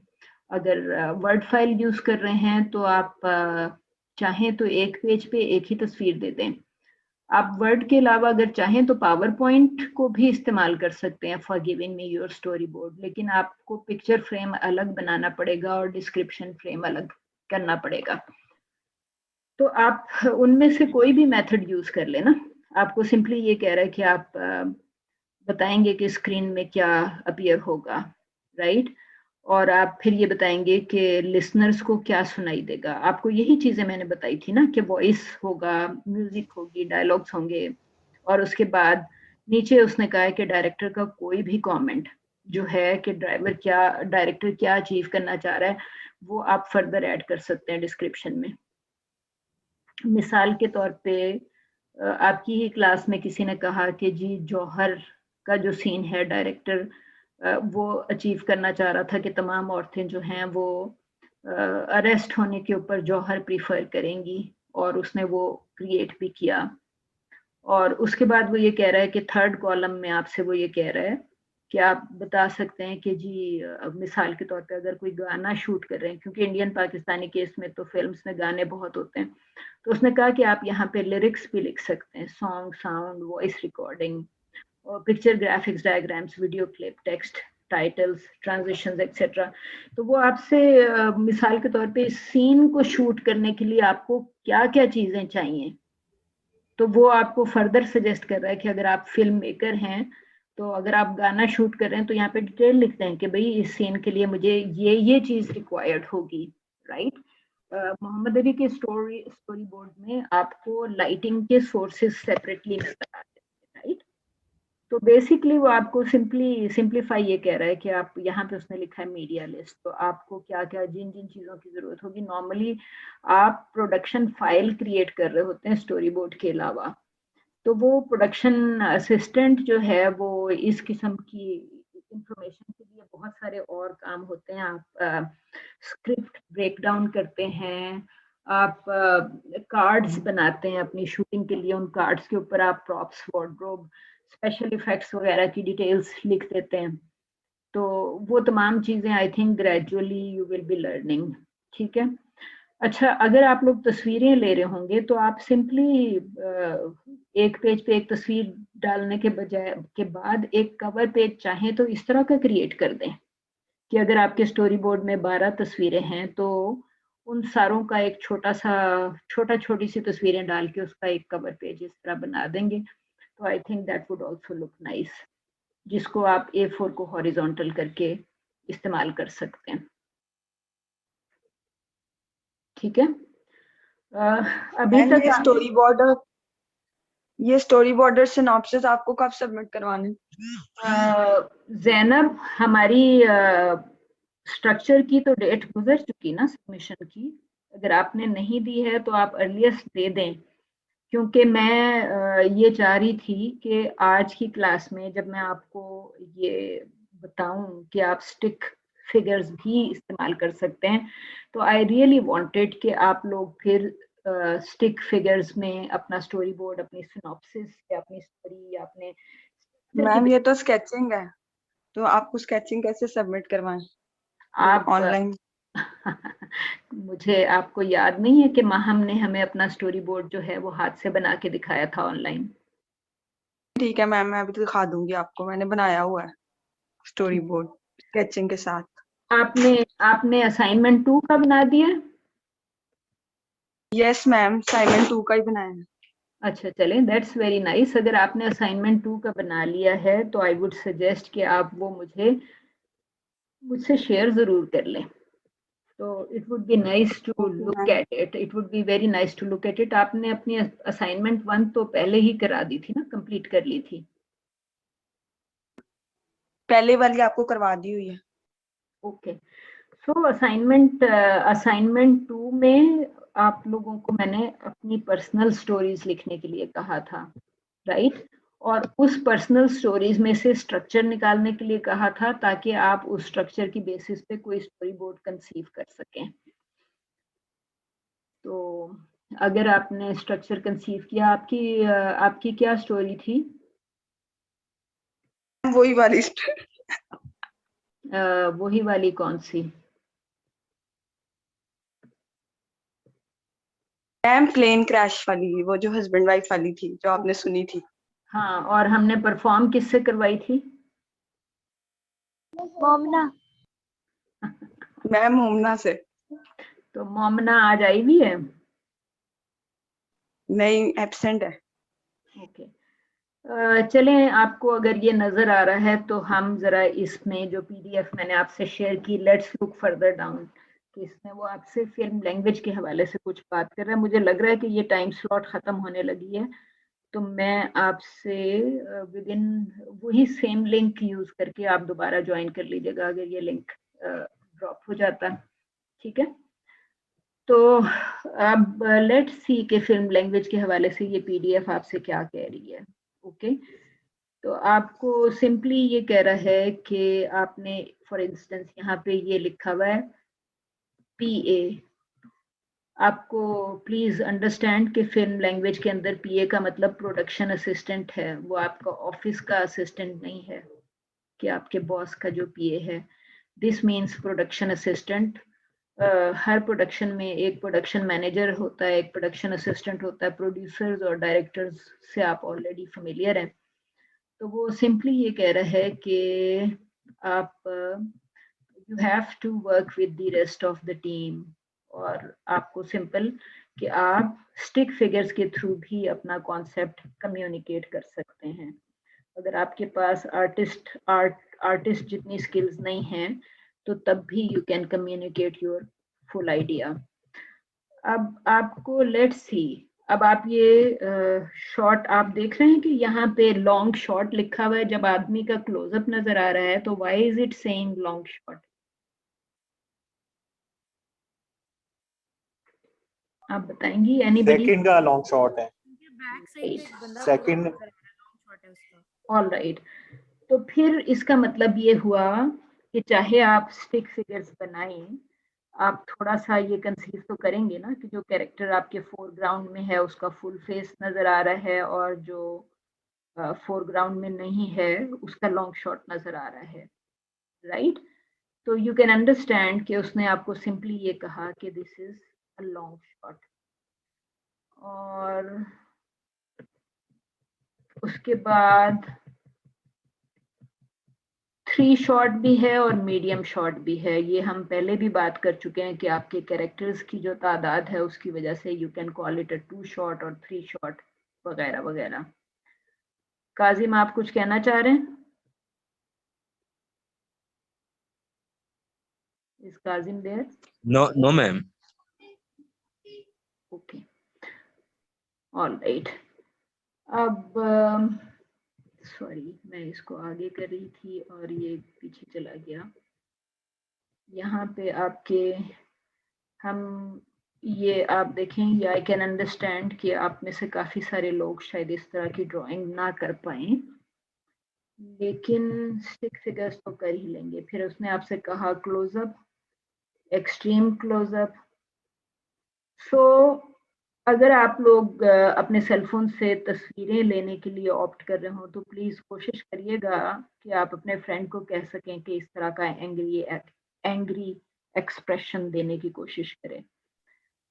अगर वर्ड फाइल यूज कर रहे हैं तो आप चाहें तो एक पेज पे एक ही तस्वीर दे दें। आप वर्ड के अलावा अगर चाहें तो पावर पॉइंट को भी इस्तेमाल कर सकते हैं for giving me your story board, लेकिन आपको पिक्चर फ्रेम अलग बनाना पड़ेगा और डिस्क्रिप्शन फ्रेम अलग करना पड़ेगा। तो आप उनमें से कोई भी मेथड यूज कर लेना। आपको सिंपली ये कह रहा है कि आप बताएंगे कि स्क्रीन में क्या अपीयर होगा, राइट? और आप फिर ये बताएंगे कि लिसनर्स को क्या सुनाई देगा। आपको यही चीजें मैंने बताई थी ना, कि वॉइस होगा, म्यूजिक होगी, डायलॉग्स होंगे, और उसके बाद नीचे उसने कहा है कि डायरेक्टर का कोई भी कमेंट जो है कि डायरेक्टर क्या अचीव करना चाह रहा है, वो आप फर्दर ऐड कर सकते हैं डिस्क्रिप्शन में। मिसाल के तौर पे आपकी ही क्लास में किसी ने कहा कि जी जौहर का जो सीन है, डायरेक्टर वो अचीव करना चाह रहा था कि तमाम औरतें जो हैं वो अरेस्ट होने के ऊपर जौहर प्रीफर करेंगी, और उसने वो क्रिएट भी किया। और उसके बाद वो ये कह रहा है कि थर्ड कॉलम में आपसे वो ये कह रहा है कि आप बता सकते हैं कि जी मिसाल के तौर पे अगर कोई गाना शूट कर रहे हैं, क्योंकि इंडियन पाकिस्तानी केस में तो फिल्म्स में गाने बहुत होते हैं, तो उसने कहा कि आप यहाँ पे लिरिक्स भी लिख सकते हैं, सॉन्ग, साउंड, वॉइस रिकॉर्डिंग, और picture graphics, diagrams, video clip, text, titles, transitions etcetera. तो वो आपसे मिसाल के तौर पे इस सीन को शूट करने के लिए आपको क्या क्या चीजें चाहिए, तो वो आपको फर्दर सजेस्ट कर रहा है कि अगर आप फिल्म मेकर हैं तो अगर आप गाना शूट कर रहे हैं तो यहाँ पे डिटेल लिखते हैं कि भाई इस सीन के लिए मुझे ये चीज रिक्वायर्ड होगी, राइट? मोहम्मद अली के स्टोरी बोर्ड में आपको लाइटिंग के सोर्सेस सेपरेटली नजर आते हैं, राइट? तो बेसिकली वो आपको सिंप्लीफाई ये कह रहा है कि आप यहाँ पे उसने लिखा है मीडिया लिस्ट, तो आपको क्या क्या जिन जिन चीज़ों की ज़रूरत होगी, नॉर्मली आप प्रोडक्शन फाइल क्रिएट कर रहे होते हैं स्टोरी बोर्ड के अलावा, तो वो प्रोडक्शन असिस्टेंट जो है वो इस किस्म की इंफॉर्मेशन के लिए बहुत सारे और काम होते हैं। आप स्क्रिप्ट ब्रेक डाउन करते हैं, आप कार्ड्स बनाते हैं अपनी शूटिंग के लिए, उन कार्ड्स के ऊपर आप प्रॉप्स, वार्डरोब, स्पेशल इफेक्ट्स वगैरह की डिटेल्स लिख देते हैं। तो वो तमाम चीजें I think gradually you will be learning, ठीक है? अच्छा, अगर आप लोग तस्वीरें ले रहे होंगे तो आप सिंपली एक पेज पे एक तस्वीर डालने के बजाय के बाद एक कवर पेज चाहें तो इस तरह का क्रिएट कर दें कि अगर आपके स्टोरी बोर्ड में 12 तस्वीरें हैं तो उन सारों का एक छोटी सी तस्वीरें डाल के उसका एक कवर पेज इस तरह बना देंगे, तो I think that would also look nice, जिसको आप A4 को हॉरिजॉन्टल करके इस्तेमाल कर सकते हैं, ठीक है? अभी मैम तक ये स्टोरी बोर्ड और सिनॉप्सिस आपको कब सबमिट करवाने? जैनब, हमारी स्ट्रक्चर की तो डेट गुजर चुकी ना सबमिशन की। अगर आपने नहीं दी है तो आप अर्लीस्ट दे दें, क्योंकि मैं ये चाह रही थी कि आज की क्लास में जब मैं आपको ये बताऊं कि आप स्टिक फिगर्स भी इस्तेमाल कर सकते हैं, तो आई रियली वांटेड कि आप लोग फिर स्टिक फिगर्स में अपना स्टोरी बोर्ड, अपनी सिनॉप्सिस या अपनी स्टोरी या अपने मैम ये तो स्केचिंग है, तो आपको स्केचिंग कैसे सबमिट करवाएं? आप ऑनलाइन? मुझे आपको याद नहीं है कि माहम ने हमें अपना स्टोरी बोर्ड जो है वो हाथ से बना के दिखाया था ऑनलाइन? ठीक है मैम, मैं अभी तो दिखा दूंगी आपको, मैंने बनाया हुआ है स्टोरी बोर्ड स्केचिंग के साथ। आपने असाइनमेंट 2 का बना दिया? यस मैम, असाइनमेंट 2 का ही बनाया है। अच्छा चलें, दैट्स वेरी नाइस। अगर आपने असाइनमेंट 2 का बना लिया है तो आई वुड सजेस्ट कि आप वो मुझसे शेयर ज़रूर कर लें। तो it would be nice to look at it, it would be very nice to look at it. आपने अपनी असाइनमेंट 1 तो पहले ही करा दी थी ना, कंप्लीट कर ली थी? पहले वाली आपको करवा दी हुई है। ओके, सो असाइनमेंट 2 में आप लोगों को मैंने अपनी पर्सनल स्टोरीज लिखने के लिए कहा था, राइट? और उस पर्सनल स्टोरीज में से स्ट्रक्चर निकालने के लिए कहा था, ताकि आप उस स्ट्रक्चर की बेसिस पे कोई स्टोरी बोर्ड कंसीव कर सकें। तो अगर आपने स्ट्रक्चर कंसीव किया, आपकी क्या स्टोरी थी? वही वाली वही वाली कौन सी? मैम प्लेन क्रैश वाली, वो जो हस्बैंड वाइफ वाली थी, जो आपने सुनी थी। हाँ, और हमने परफॉर्म किससे करवाई थी? मोमना। मैम मोमना से। तो मोमना आज आई भी है? नहीं, एब्सेंट है। ओके, चलें, आपको अगर ये नज़र आ रहा है तो हम ज़रा इसमें जो पीडीएफ मैंने आपसे शेयर की, लेट्स लुक फर्दर डाउन, कि इसमें वो आपसे फिल्म लैंग्वेज के हवाले से कुछ बात कर रहा है। मुझे लग रहा है कि ये टाइम स्लॉट ख़त्म होने लगी है, तो मैं आपसे विद इन वही सेम लिंक यूज़ करके आप दोबारा ज्वाइन कर लीजिएगा अगर ये लिंक ड्रॉप हो जाता है, ठीक है? तो अब लेट्स सी कि फिल्म लैंग्वेज के हवाले से ये पीडीएफ आपसे क्या कह रही है। ओके, तो आपको सिंपली ये कह रहा है कि आपने फॉर इंस्टेंस यहाँ पे ये लिखा हुआ है पीए। आपको प्लीज अंडरस्टैंड कि फिल्म लैंग्वेज के अंदर पीए का मतलब प्रोडक्शन असिस्टेंट है, वो आपका ऑफिस का असिस्टेंट नहीं है कि आपके बॉस का जो पीए है। This means production assistant. Her production में एक प्रोडक्शन मैनेजर होता है, एक प्रोडक्शन असिस्टेंट होता है। प्रोड्यूसर्स और डायरेक्टर्स से आप ऑलरेडी फेमिलियर हैं। तो वो सिंपली ये कह रहा है कि आप you have to work with the rest of the team, और आपको सिंपल कि आप स्टिक फिगर्स के थ्रू भी अपना कॉन्सेप्ट कम्युनिकेट कर सकते हैं। अगर आपके पास आर्टिस्ट जितनी स्किल्स नहीं हैं तो तब भी you can communicate your full idea. अब आपको लेट्स सी, अब आप ये शॉट आप देख रहे हैं कि यहाँ पे लॉन्ग शॉट लिखा हुआ है। जब आदमी का क्लोजअप नजर आ रहा है तो why is it saying long shot? आप बताएंगी? एनीबडी? सेकंड का लॉन्ग शॉट है। बैक साइड पे एक बंदा सेकंड लॉन्ग शॉट है उसका। ऑल राइट, तो फिर इसका मतलब ये हुआ कि चाहे आप स्टिक फिगर्स बनाएं, आप थोड़ा सा ये कंसीव तो करेंगे ना कि जो कैरेक्टर आपके फोरग्राउंड में है उसका फुल फेस नजर आ रहा है, और जो फोरग्राउंड में नहीं है उसका लॉन्ग शॉट नजर आ रहा है, राइट? तो यू कैन अंडरस्टैंड कि उसने आपको सिंपली ये कहा कि this is a long shot. और उसके बाद 3 शॉट भी है और मीडियम शॉट भी है। ये हम पहले भी बात कर चुके हैं कि आपके कैरेक्टर्स की जो तादाद है उसकी वजह से you can call it a 2 shot और 3 शॉट वगैरह वगैरह। काजिम, आप कुछ कहना चाह रहे हैं? Is Kazim there? No, ma'am. Okay, all right. अब सॉरी, मैं इसको आगे कर रही थी और ये पीछे चला गया। यहाँ पे आपके हम ये आप देखें, ये आई कैन अंडरस्टैंड कि आप में से काफ़ी सारे लोग शायद इस तरह की ड्राइंग ना कर पाए, लेकिन स्टिक फिगर्स तो कर ही लेंगे। फिर उसने आपसे कहा क्लोजअप, एक्सट्रीम क्लोजअप। सो अगर आप लोग अपने सेलफोन से तस्वीरें लेने के लिए ऑप्ट कर रहे हो तो प्लीज़ कोशिश करिएगा कि आप अपने फ्रेंड को कह सकें कि इस तरह का एंग्री एक्सप्रेशन देने की कोशिश करें,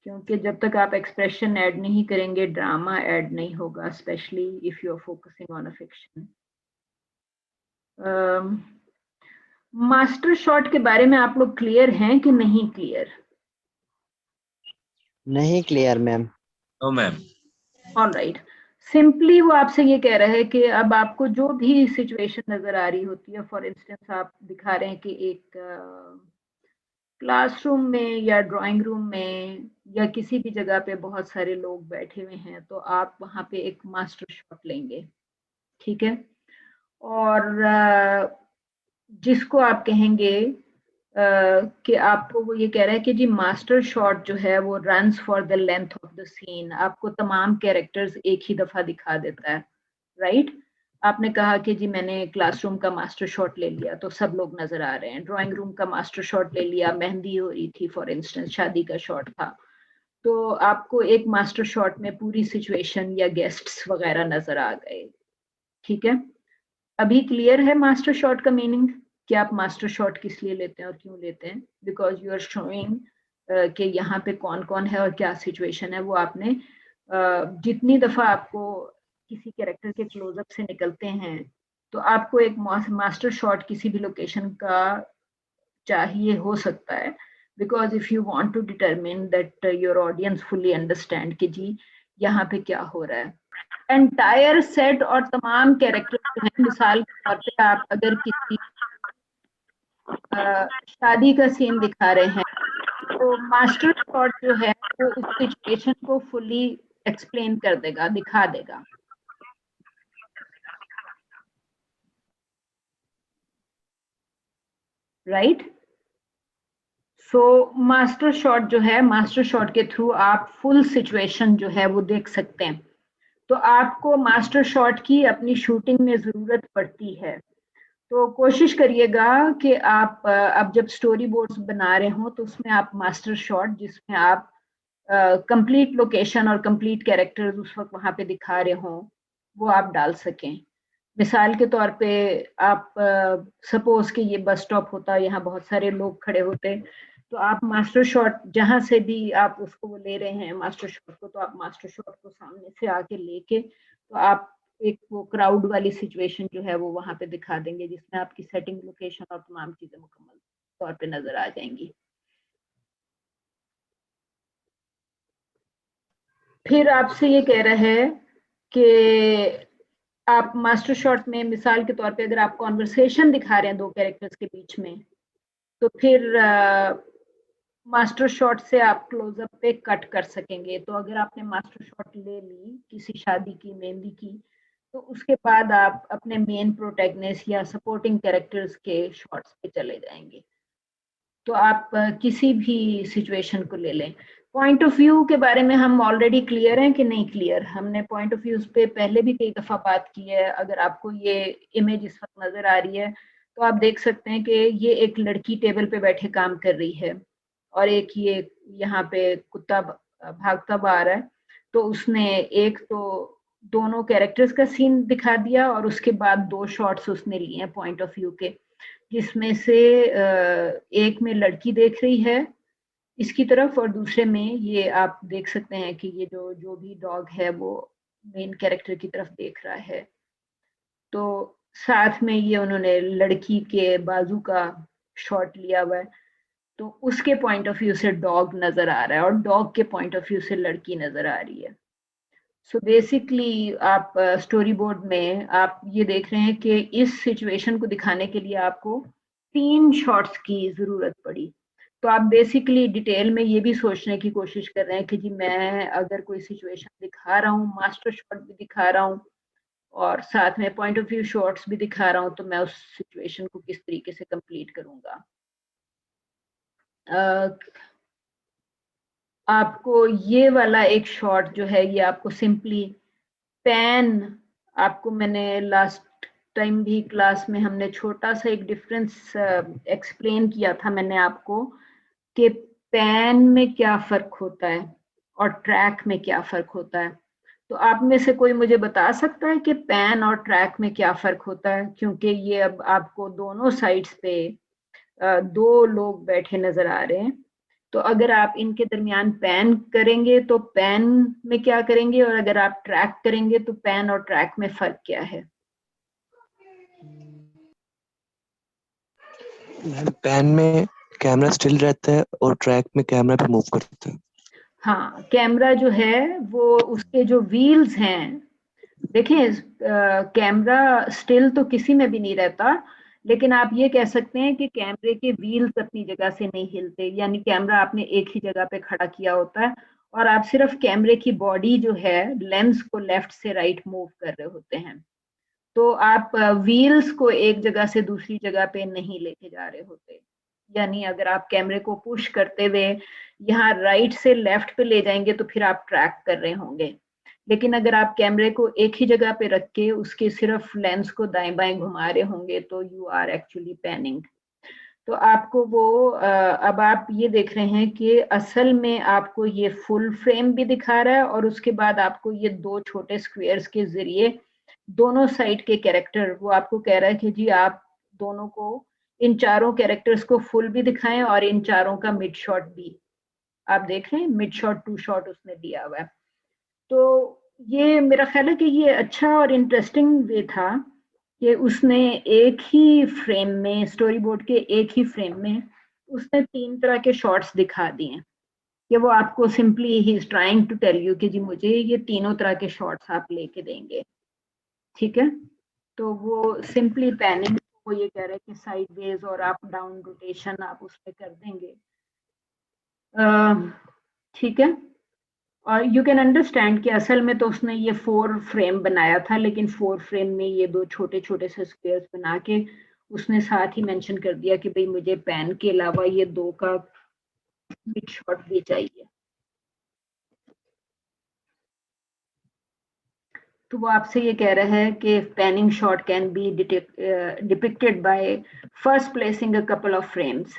क्योंकि जब तक आप एक्सप्रेशन ऐड नहीं करेंगे ड्रामा ऐड नहीं होगा, specially if you are focusing on a fiction. Master shot के बारे में आप लोग क्लियर हैं कि नहीं क्लियर? नहीं clear ma'am. No ma'am. Alright, simply वो आपसे ये कह रहा है कि अब आपको जो भी सिचुएशन नजर आ रही होती है, फॉर इंस्टेंस आप दिखा रहे हैं कि एक क्लासरूम में या ड्राइंग रूम में या किसी भी जगह पे बहुत सारे लोग बैठे हुए हैं, तो आप वहां पे एक मास्टर शॉट लेंगे, ठीक है। और जिसको आप कहेंगे कि आपको वो ये कह रहा है कि जी मास्टर शॉट जो है वो runs for the length of the scene, आपको तमाम कैरेक्टर्स एक ही दफा दिखा देता है, राइट। आपने कहा कि जी मैंने क्लासरूम का मास्टर शॉट ले लिया तो सब लोग नजर आ रहे हैं, ड्राइंग रूम का मास्टर शॉट ले लिया, मेहंदी हो रही थी फॉर इंस्टेंस, शादी का शॉट था, तो आपको एक मास्टर शॉट में पूरी सिचुएशन या गेस्ट्स वगैरह नजर आ गए, ठीक है। अभी क्लियर है मास्टर शॉट का मीनिंग, कि आप मास्टर शॉट किस लिए लेते हैं और क्यों लेते हैं? बिकॉज यू आर शोइंग कि यहाँ पे कौन कौन है और क्या सिचुएशन है, वो आपने जितनी दफा आपको किसी कैरेक्टर के क्लोजअप से निकलते हैं तो आपको एक मास्टर शॉट किसी भी लोकेशन का चाहिए हो सकता है, because if you want to determine that your audience fully understand कि जी यहाँ पे क्या हो रहा है। एंटायर सेट और तमाम कैरेक्टर जो है, मिसाल के तौर पे आप अगर किसी शादी का सीन दिखा रहे हैं तो मास्टर शॉट जो है वो उस सिचुएशन को फुली एक्सप्लेन कर देगा, दिखा देगा। राइट, सो मास्टर शॉट जो है, मास्टर शॉट के थ्रू आप फुल सिचुएशन जो है वो देख सकते हैं। तो आपको मास्टर शॉट की अपनी शूटिंग में जरूरत पड़ती है, तो कोशिश करिएगा कि आप अब जब स्टोरी बोर्ड्स बना रहे हो तो उसमें आप मास्टर शॉट जिसमें आप कंप्लीट लोकेशन और कंप्लीट कैरेक्टर्स उस वक्त वहां पे दिखा रहे हो वो आप डाल सकें। मिसाल के तौर पे आप सपोज कि ये बस स्टॉप होता, यहाँ बहुत सारे लोग खड़े होते, तो आप मास्टर शॉट जहां से भी आप उसको वो ले रहे हैं मास्टर शॉट को, तो आप मास्टर शॉट को सामने से आके लेके तो आप एक वो क्राउड वाली सिचुएशन जो है वो वहां पे दिखा देंगे, जिसमें आपकी सेटिंग, लोकेशन और तमाम चीजें मुकम्मल तौर पे नजर आ जाएंगी। फिर आपसे ये कह रहा है कि आप मास्टर शॉट में मिसाल के तौर पे अगर आप कॉन्वर्सेशन दिखा रहे हैं दो कैरेक्टर्स के बीच में, तो फिर मास्टर शॉट से आप क्लोजअप पे कट कर सकेंगे। तो अगर आपने मास्टर शॉट ले ली किसी शादी की, मेहंदी की, तो उसके बाद आप अपने मेन प्रोटैगनिस्ट या सपोर्टिंग कैरेक्टर्स के शॉट्स पे चले जाएंगे। तो आप किसी भी सिचुएशन को ले लें। पॉइंट ऑफ व्यू के बारे में हम ऑलरेडी क्लियर हैं कि नहीं क्लियर? हमने पॉइंट ऑफ व्यूज पे पहले भी कई दफा बात की है। अगर आपको ये इमेज इस वक्त नजर आ रही है तो आप देख सकते हैं कि ये एक लड़की टेबल पे बैठे काम कर रही है और एक ये यहाँ पे कुत्ता भागता हुआ आ रहा है। तो उसने एक तो दोनों कैरेक्टर्स का सीन दिखा दिया और उसके बाद दो शॉट्स उसने लिए हैं पॉइंट ऑफ व्यू के, जिसमें से एक में लड़की देख रही है इसकी तरफ और दूसरे में ये आप देख सकते हैं कि ये जो भी डॉग है वो मेन कैरेक्टर की तरफ देख रहा है। तो साथ में ये उन्होंने लड़की के बाजू का शॉट लिया हुआ है, तो उसके पॉइंट ऑफ व्यू से डॉग नजर आ रहा है और डॉग के पॉइंट ऑफ व्यू से लड़की नजर आ रही है। सो बेसिकली आप स्टोरी बोर्ड में आप ये देख रहे हैं कि इस सिचुएशन को दिखाने के लिए आपको 3 शॉट्स की जरूरत पड़ी। तो आप बेसिकली डिटेल में ये भी सोचने की कोशिश कर रहे हैं कि जी मैं अगर कोई सिचुएशन दिखा रहा हूँ, मास्टर शॉट भी दिखा रहा हूँ और साथ में पॉइंट ऑफ व्यू शॉट्स भी दिखा रहा हूँ, तो मैं उस सिचुएशन को किस तरीके से कंप्लीट करूंगा। आपको ये वाला एक शॉट जो है ये आपको सिंपली पैन, आपको मैंने लास्ट टाइम भी क्लास में हमने छोटा सा एक डिफरेंस एक्सप्लेन किया था मैंने आपको कि पैन में क्या फर्क होता है और ट्रैक में क्या फर्क होता है। तो आप में से कोई मुझे बता सकता है कि पैन और ट्रैक में क्या फर्क होता है? क्योंकि ये अब आपको दोनों साइड्स पे 2 लोग बैठे नजर आ रहे हैं, तो अगर आप इनके दरमियान पैन करेंगे तो पैन में क्या करेंगे और अगर आप ट्रैक करेंगे तो पैन और ट्रैक में फर्क क्या है? मैम पैन में कैमरा स्टिल रहता है और ट्रैक में कैमरा पे मूव करता है। हाँ, कैमरा जो है वो उसके जो व्हील्स हैं, देखें कैमरा स्टिल तो किसी में भी नहीं रहता, लेकिन आप ये कह सकते हैं कि कैमरे के व्हील्स अपनी जगह से नहीं हिलते, यानी कैमरा आपने एक ही जगह पे खड़ा किया होता है और आप सिर्फ कैमरे की बॉडी जो है लेंस को लेफ्ट से राइट मूव कर रहे होते हैं। तो आप व्हील्स को एक जगह से दूसरी जगह पे नहीं लेके जा रहे होते, यानी अगर आप कैमरे को पुश करते हुए यहाँ राइट से लेफ्ट पे ले जाएंगे तो फिर आप ट्रैक कर रहे होंगे, लेकिन अगर आप कैमरे को एक ही जगह पे रख के उसके सिर्फ लेंस को दाएं बाएं घुमा रहे होंगे तो यू आर एक्चुअली पैनिंग। तो आपको वो अब आप ये देख रहे हैं कि असल में आपको ये फुल फ्रेम भी दिखा रहा है और उसके बाद आपको ये दो छोटे स्क्वायर्स के जरिए दोनों साइड के कैरेक्टर, वो आपको कह रहा है कि जी आप दोनों को, इन चारों कैरेक्टर्स को फुल भी दिखाएं और इन चारों का मिड शॉट भी। आप देख रहे हैं मिड शॉट टू शॉट उसने दिया हुआ है। तो ये मेरा ख्याल है कि ये अच्छा और इंटरेस्टिंग वे था कि उसने एक ही फ्रेम में, स्टोरी बोर्ड के एक ही फ्रेम में उसने 3 तरह के शॉट्स दिखा दिए कि वो आपको सिंपली ही is trying to tell you कि जी मुझे ये तीनों तरह के शॉट्स आप लेके देंगे, ठीक है। तो वो सिंपली पैनिंग, वो ये कह रहे हैं कि साइडवेज और अप डाउन रोटेशन आप उसमें कर देंगे, ठीक है। और यू कैन अंडरस्टैंड कि असल में तो उसने ये 4 फ्रेम बनाया था, लेकिन 4 फ्रेम में ये दो छोटे छोटे से स्क्वायर्स बना के उसने साथ ही मेंशन कर दिया कि भाई मुझे पैन के अलावा ये 2 का मिड शॉट भी चाहिए। तो वो आपसे ये कह रहा है कि panning shot can be depicted by first placing a couple of frames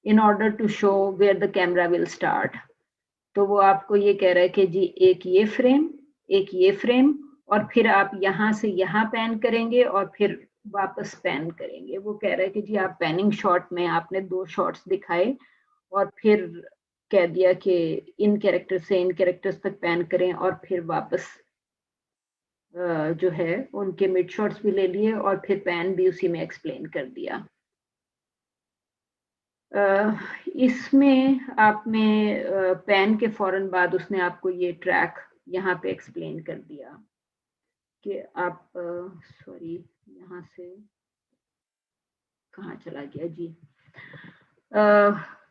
in order to show where the camera will start. तो वो आपको ये कह रहा है कि जी एक ये फ्रेम और फिर आप यहाँ से यहाँ पैन करेंगे और फिर वापस पैन करेंगे। वो कह रहा है कि जी आप पैनिंग शॉट में आपने 2 शॉट्स दिखाए और फिर कह दिया कि इन कैरेक्टर से इन कैरेक्टर्स तक पैन करें और फिर वापस जो है उनके मिड शॉट्स भी ले लिए और फिर पैन भी उसी में एक्सप्लेन कर दिया। इसमें आपने पैन के फौरन बाद उसने आपको ये ट्रैक यहाँ पे एक्सप्लेन कर दिया कि आप सॉरी यहाँ से कहाँ चला गया जी,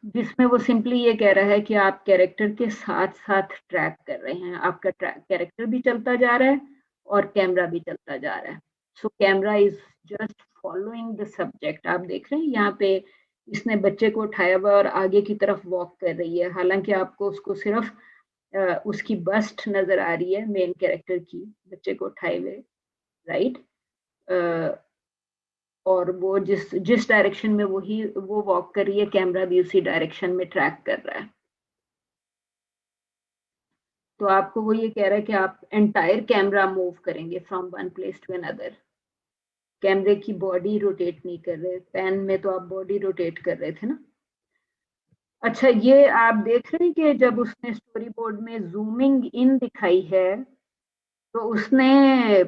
जिसमें वो सिंपली ये कह रहा है कि आप कैरेक्टर के साथ साथ ट्रैक कर रहे हैं, आपका कैरेक्टर भी चलता जा रहा है और कैमरा भी चलता जा रहा है। So camera is just following the subject. आप देख रहे हैं यहाँ पे इसने बच्चे को उठाया हुआ और आगे की तरफ वॉक कर रही है, हालांकि आपको उसको सिर्फ उसकी बस्ट नजर आ रही है मेन कैरेक्टर की, बच्चे को उठाए हुए, राइट। और वो जिस डायरेक्शन में वो वॉक कर रही है, कैमरा भी उसी डायरेक्शन में ट्रैक कर रहा है। तो आपको वो ये कह रहा है कि आप एंटायर कैमरा मूव करेंगे from one place to another, कैमरे की बॉडी रोटेट नहीं कर रहे। पैन में तो आप बॉडी रोटेट कर रहे थे ना। अच्छा, ये आप देख रहे हैं कि जब उसने स्टोरी बोर्ड में जूमिंग इन दिखाई है तो उसने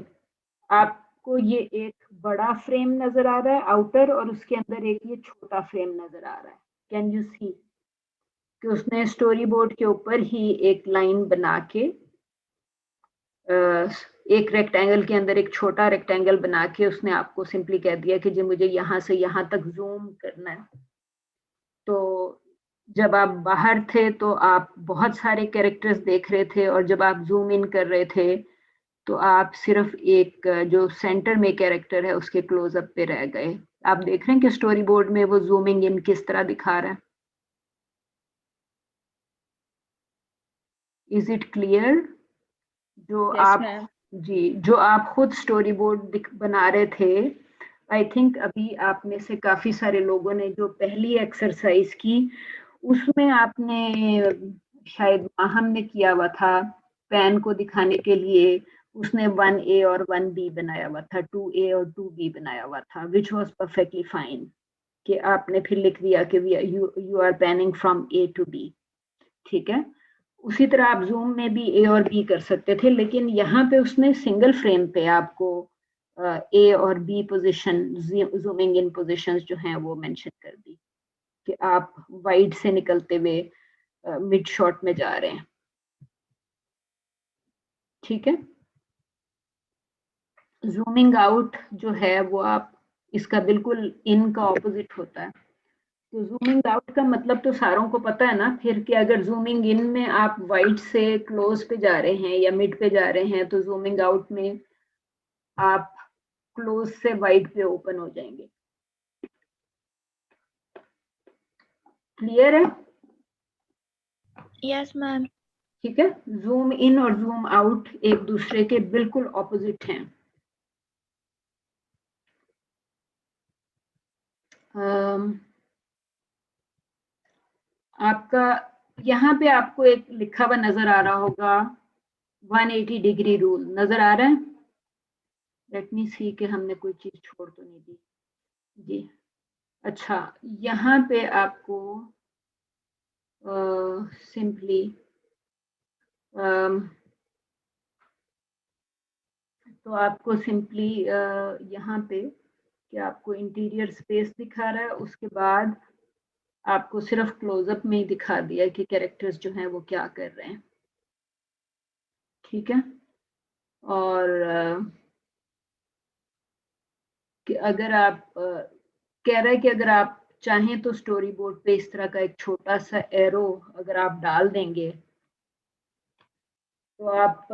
आपको ये एक बड़ा फ्रेम नजर आ रहा है आउटर और उसके अंदर एक ये छोटा फ्रेम नजर आ रहा है। कैन यू सी कि उसने स्टोरी बोर्ड के ऊपर ही एक लाइन बना के एक रेक्टेंगल के अंदर एक छोटा रेक्टेंगल बना के उसने आपको सिंपली कह दिया कि जी मुझे यहाँ से यहाँ तक जूम करना है। तो जब आप बाहर थे तो आप बहुत सारे कैरेक्टर्स देख रहे थे और जब आप जूम इन कर रहे थे तो आप सिर्फ एक जो सेंटर में कैरेक्टर है उसके क्लोजअप पे रह गए। आप देख रहे हैं कि स्टोरी बोर्ड में वो जूमिंग इन किस तरह दिखा रहा है। Is it clear? जो Yes, आप ma'am. जी जो आप खुद स्टोरी बोर्ड बना रहे थे, आई थिंक अभी आप में से काफी सारे लोगों ने जो पहली एक्सरसाइज की उसमें आपने शायद माहम ने किया हुआ था, पैन को दिखाने के लिए उसने 1A और 1B बनाया हुआ था, 2A और 2B बनाया हुआ था, विच वॉज परफेक्टली फाइन। कि आपने फिर लिख दिया कि you are panning from A to B, ठीक है। उसी तरह आप जूम में भी A और B कर सकते थे, लेकिन यहाँ पे उसने सिंगल फ्रेम पे आपको A और B पोजीशन, जूमिंग इन पोजीशंस जो हैं वो मेंशन कर दी कि आप वाइड से निकलते हुए मिड शॉट में जा रहे हैं। ठीक है, जूमिंग आउट जो है वो आप इसका बिल्कुल इन का ऑपोजिट होता है। तो जूमिंग आउट का मतलब तो सारों को पता है ना फिर, कि अगर जूमिंग इन में आप वाइड से क्लोज पे जा रहे हैं या मिड पे जा रहे हैं, तो जूमिंग आउट में आप क्लोज से वाइड पे ओपन हो जाएंगे। क्लियर है? Yes ma'am. ठीक है, जूम इन और जूम आउट एक दूसरे के बिल्कुल ऑपोजिट हैं। आपका यहाँ पे आपको एक लिखा हुआ नजर आ रहा होगा 180 डिग्री रूल, नजर आ रहा है? लेट मी सी कि हमने कोई चीज छोड़ तो नहीं दी जी। अच्छा, यहाँ पे आपको सिंपली तो आपको सिंपली यहाँ पे कि आपको इंटीरियर स्पेस दिखा रहा है, उसके बाद आपको सिर्फ क्लोजअप में ही दिखा दिया कि कैरेक्टर्स जो हैं वो क्या कर रहे हैं। ठीक है, और कि अगर आप कह रहा है कि अगर आप चाहें तो स्टोरी बोर्ड पे इस तरह का एक छोटा सा एरो अगर आप डाल देंगे तो आप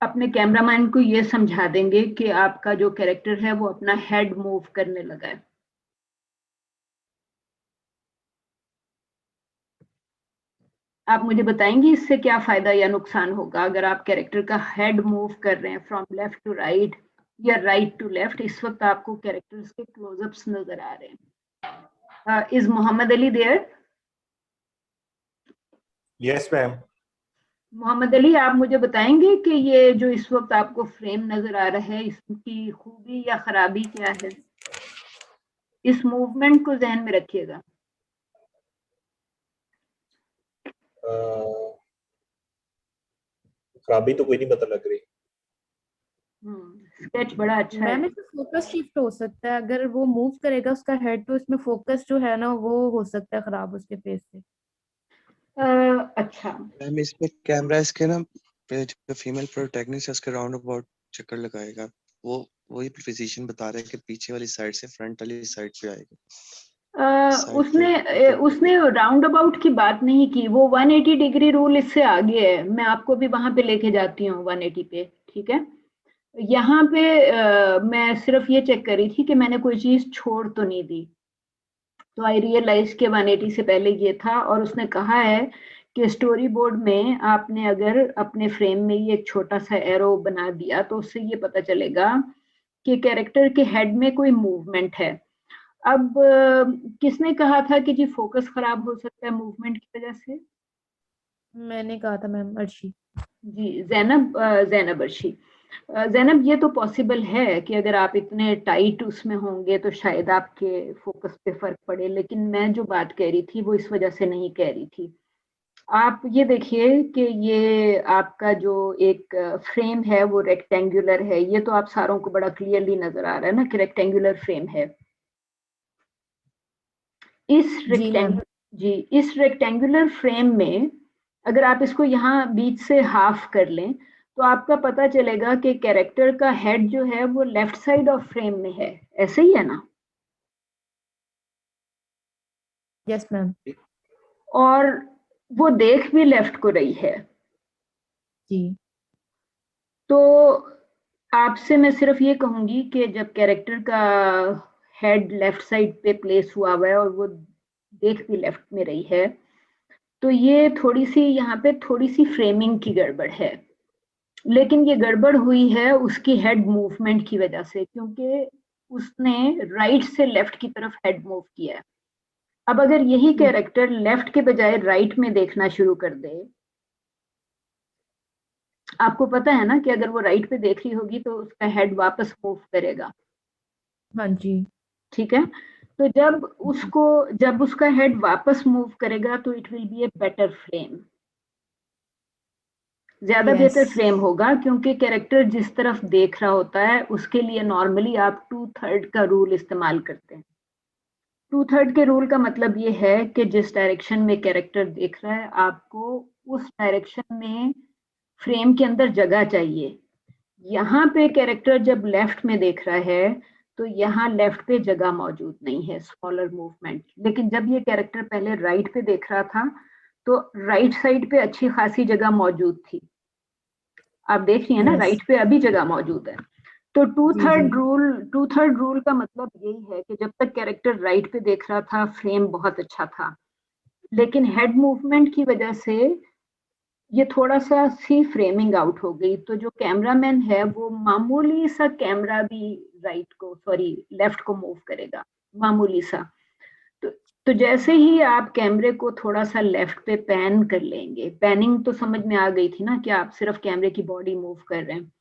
अपने कैमरामैन को ये समझा देंगे कि आपका जो कैरेक्टर है वो अपना हेड मूव करने लगा है। आप मुझे बताएंगे इससे क्या फायदा या नुकसान होगा अगर आप कैरेक्टर का हेड मूव कर रहे हैं फ्रॉम लेफ्ट टू राइट या राइट टू लेफ्ट। इस वक्त आपको कैरेक्टर्स के क्लोजअप्स नजर आ रहे हैं। Is Mohammad Ali there? Yes ma'am. Mohammad Ali, आप मुझे बताएंगे कि ये जो इस वक्त आपको फ्रेम नजर आ रहा है इसकी खूबी या खराबी क्या है? इस मूवमेंट को जहन में रखिएगा। खराबी तो कोई नहीं पता लग रही। स्केच बड़ा अच्छा है। मैम इसमें फोकस शिफ्ट हो सकता है, अगर वो मूव करेगा उसका हेड तो इसमें फोकस जो है ना वो हो सकता है खराब उसके फेस से। अच्छा, मैम इसमें कैमरा इसके ना जो फीमेल प्रोटैगनिस्ट है उसके राउंड अबाउट चक्कर लगाएगा, वो वही फिजिशियन बता रहे हैं कि पीछे वाली साइड से फ्रंट वाली साइड पे आएगा। उसने राउंड अबाउट की बात नहीं की, वो 180 डिग्री रूल इससे आगे है। मैं आपको भी वहां पे लेके जाती हूँ 180 पे। ठीक है, यहाँ पे मैं सिर्फ ये चेक कर रही थी कि मैंने कोई चीज छोड़ तो नहीं दी, तो आई रियलाइज के 180 से पहले ये था। और उसने कहा है कि स्टोरी बोर्ड में आपने अगर अपने फ्रेम में ये एक छोटा सा एरो बना दिया तो उससे ये पता चलेगा कि कैरेक्टर के हेड में कोई मूवमेंट है। अब किसने कहा था कि जी फोकस खराब हो सकता है मूवमेंट की वजह से? मैंने कहा था मैम, अर्शी जी, जैनब अर्शी। जैनब, ये तो पॉसिबल है कि अगर आप इतने टाइट उसमें होंगे तो शायद आपके फोकस पे फर्क पड़े, लेकिन मैं जो बात कह रही थी वो इस वजह से नहीं कह रही थी। आप ये देखिए कि ये आपका जो एक फ्रेम है वो रेक्टेंगुलर है, ये तो आप सारों को बड़ा क्लियरली नजर आ रहा है ना कि रेक्टेंगुलर फ्रेम है। इस रेक्टेंगुलर फ्रेम में अगर आप इसको यहाँ बीच से हाफ कर लें तो आपका पता चलेगा कि कैरेक्टर का हेड जो है वो लेफ्ट साइड ऑफ फ्रेम में है। ऐसे ही है ना? Yes ma'am. और वो देख भी लेफ्ट को रही है। जी, तो आपसे मैं सिर्फ ये कहूंगी कि जब कैरेक्टर का हेड लेफ्ट साइड पे प्लेस हुआ हुआ है और वो देख भी लेफ्ट में रही है, तो ये थोड़ी सी यहाँ पे थोड़ी सी फ्रेमिंग की गड़बड़ है। लेकिन ये गड़बड़ हुई है उसकी हेड मूवमेंट की वजह से, क्योंकि उसने राइट से लेफ्ट की तरफ हेड मूव किया है। अब अगर यही कैरेक्टर लेफ्ट के बजाय राइट में देखना शुरू कर दे, आपको पता है ना कि अगर वो राइट पे देख रही होगी तो उसका हेड वापस मूव करेगा। हाँ जी। ठीक है, तो जब उसका हेड वापस मूव करेगा तो it will be a better frame, ज्यादा बेहतर फ्रेम होगा, क्योंकि कैरेक्टर जिस तरफ देख रहा होता है उसके लिए नॉर्मली आप 2/3 का रूल इस्तेमाल करते हैं। 2/3 के रूल का मतलब ये है कि जिस डायरेक्शन में कैरेक्टर देख रहा है आपको उस डायरेक्शन में फ्रेम के अंदर जगह चाहिए। यहाँ पे कैरेक्टर जब लेफ्ट में देख रहा है तो यहाँ लेफ्ट पे जगह मौजूद नहीं है, स्मॉलर मूवमेंट। लेकिन जब ये कैरेक्टर पहले राइट पे देख रहा था तो राइट साइड पे अच्छी खासी जगह मौजूद थी। आप देख रही है ना, Yes. राइट पे अभी जगह मौजूद है। तो टू जी, थर्ड जी। रूल का मतलब यही है कि जब तक कैरेक्टर राइट पे देख रहा था फ्रेम बहुत अच्छा था, लेकिन हेड मूवमेंट की वजह से ये थोड़ा सा सी फ्रेमिंग आउट हो गई। तो जो कैमरामैन है वो मामूली सा कैमरा भी लेफ्ट को मूव करेगा, मामूली सा। तो जैसे ही आप कैमरे को थोड़ा सा लेफ्ट पे पैन कर लेंगे, पैनिंग तो समझ में आ गई थी ना कि आप सिर्फ कैमरे की बॉडी मूव कर रहे हैं।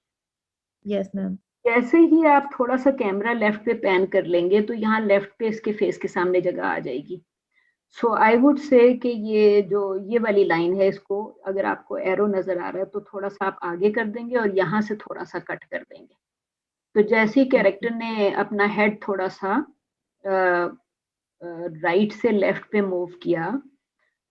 Yes ma'am. जैसे ही आप थोड़ा सा कैमरा लेफ्ट पे पैन कर लेंगे तो यहाँ लेफ्ट पे इसके फेस के सामने जगह आ जाएगी। सो आई वुड से कि ये वाली लाइन है, इसको अगर आपको एरो नजर आ रहा है तो थोड़ा सा आप आगे कर देंगे और यहाँ से थोड़ा सा कट कर देंगे। तो जैसे ही कैरेक्टर ने अपना हेड थोड़ा सा राइट से लेफ्ट पे मूव किया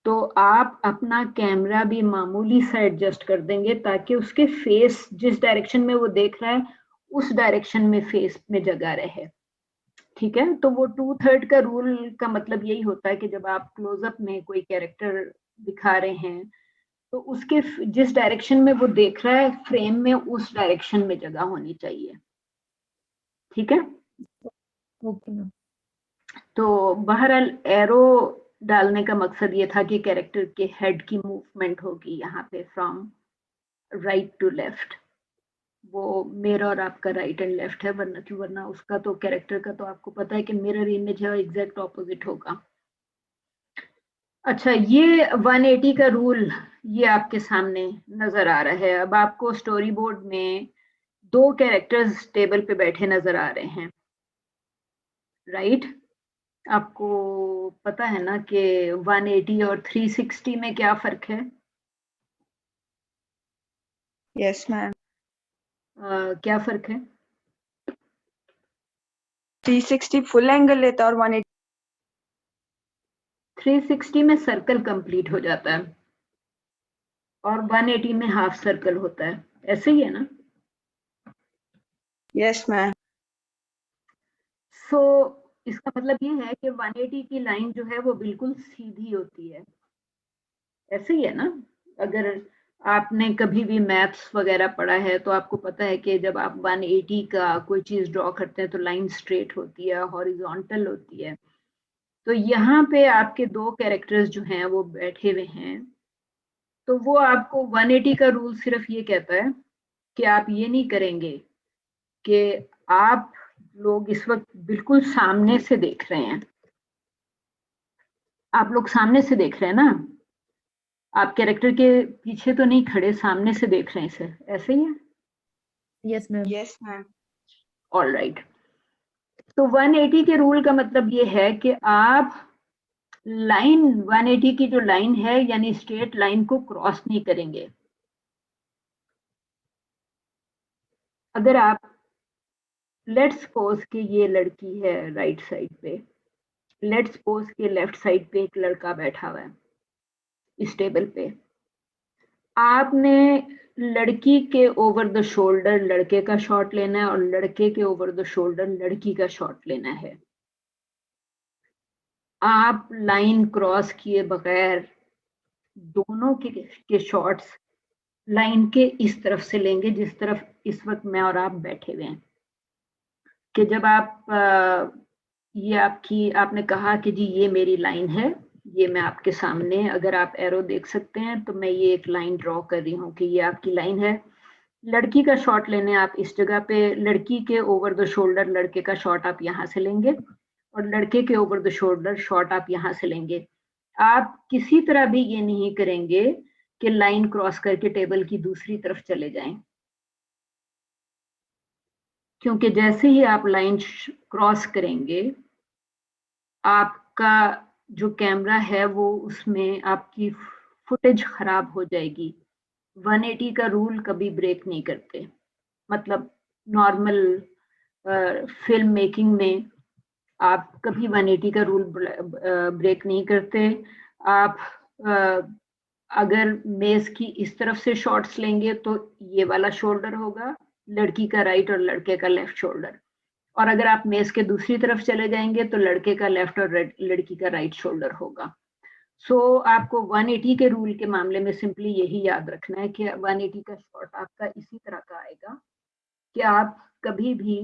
तो आप अपना कैमरा भी मामूली सा एडजस्ट कर देंगे ताकि उसके फेस जिस डायरेक्शन में वो देख रहा है उस डायरेक्शन में फेस में जगह रहे। ठीक है, तो वो 2/3 का रूल का मतलब यही होता है कि जब आप क्लोजअप में कोई कैरेक्टर दिखा रहे हैं तो उसके जिस डायरेक्शन में वो देख रहा है फ्रेम में उस डायरेक्शन में जगह होनी चाहिए। ठीक है, ओके मैम। तो बहरहाल एरो डालने का मकसद ये था कि कैरेक्टर के हेड की मूवमेंट होगी यहाँ पे फ्रॉम राइट टू लेफ्ट। वो मेरा और आपका राइट एंड लेफ्ट है, वरना उसका तो कैरेक्टर का तो आपको पता है कि मिरर इमेज है, एग्जैक्ट ऑपोजिट होगा। अच्छा, ये 180 का रूल ये आपके सामने नजर आ रहा है। अब आपको स्टोरी बोर्ड में 2 कैरेक्टर्स टेबल पे बैठे नजर आ रहे हैं, राइट? आपको पता है ना कि 180 और 360 में क्या फर्क है? Yes ma'am. क्या फर्क है? 360 फुल एंगल लेता है और 180 360 में सर्कल कंप्लीट हो जाता है और 180 में हाफ सर्कल होता है, ऐसे ही है ना? Yes ma'am. सो इसका मतलब ये है कि 180 की लाइन जो है वो बिल्कुल सीधी होती है, ऐसे ही है ना? अगर आपने कभी भी मैथ्स वगैरह पढ़ा है तो आपको पता है कि जब आप 180 का कोई चीज ड्रॉ करते हैं तो लाइन स्ट्रेट होती है, हॉरिजॉन्टल होती है। तो यहाँ पे आपके 2 कैरेक्टर्स जो हैं वो बैठे हुए हैं, तो वो आपको 180 का रूल सिर्फ ये कहता है कि आप ये नहीं करेंगे कि आप लोग इस वक्त बिल्कुल सामने से देख रहे हैं। आप लोग सामने से देख रहे हैं ना, आप कैरेक्टर के पीछे तो नहीं खड़े, सामने से देख रहे हैं इसे, ऐसे ही है? Yes ma'am. Yes ma'am. All right. तो 180 के रूल का मतलब ये है कि आप लाइन 180 की जो लाइन है यानी स्ट्रेट लाइन को क्रॉस नहीं करेंगे। अगर आप लेट्स सपोज कि ये लड़की है राइट साइड पे, लेट्स सपोज कि लेफ्ट साइड पे एक लड़का बैठा हुआ है इस टेबल पे, आपने लड़की के ओवर द शोल्डर लड़के का शॉट लेना है और लड़के के ओवर द शोल्डर लड़की का शॉट लेना है। आप लाइन क्रॉस किए बगैर दोनों के शॉट्स लाइन के इस तरफ से लेंगे जिस तरफ इस वक्त मैं और आप बैठे हुए हैं। कि जब आप ये आपने कहा कि जी ये मेरी लाइन है, ये मैं आपके सामने, अगर आप एरो देख सकते हैं तो मैं ये एक लाइन ड्रॉ कर रही हूँ कि ये आपकी लाइन है। लड़की का शॉट लेने आप इस जगह पे, लड़की के ओवर द शोल्डर लड़के का शॉट आप यहाँ से लेंगे और लड़के के ओवर द शोल्डर शॉट आप यहाँ से लेंगे। आप किसी तरह भी ये नहीं करेंगे कि लाइन क्रॉस करके टेबल की दूसरी तरफ चले जाएं, क्योंकि जैसे ही आप लाइन क्रॉस करेंगे आपका जो कैमरा है वो उसमें आपकी फुटेज खराब हो जाएगी। 180 का रूल कभी ब्रेक नहीं करते। मतलब नॉर्मल फिल्म मेकिंग में आप कभी 180 का रूल ब्रेक नहीं करते। आप अगर मेज की इस तरफ से शॉट्स लेंगे तो ये वाला शोल्डर होगा, लड़की का राइट और लड़के का लेफ्ट शोल्डर, और अगर आप मेज के दूसरी तरफ चले जाएंगे तो लड़के का लेफ्ट और लड़की का राइट शोल्डर होगा। सो आपको 180 के रूल के मामले में सिंपली यही याद रखना है कि 180 का शॉट आपका इसी तरह का आएगा कि आप कभी भी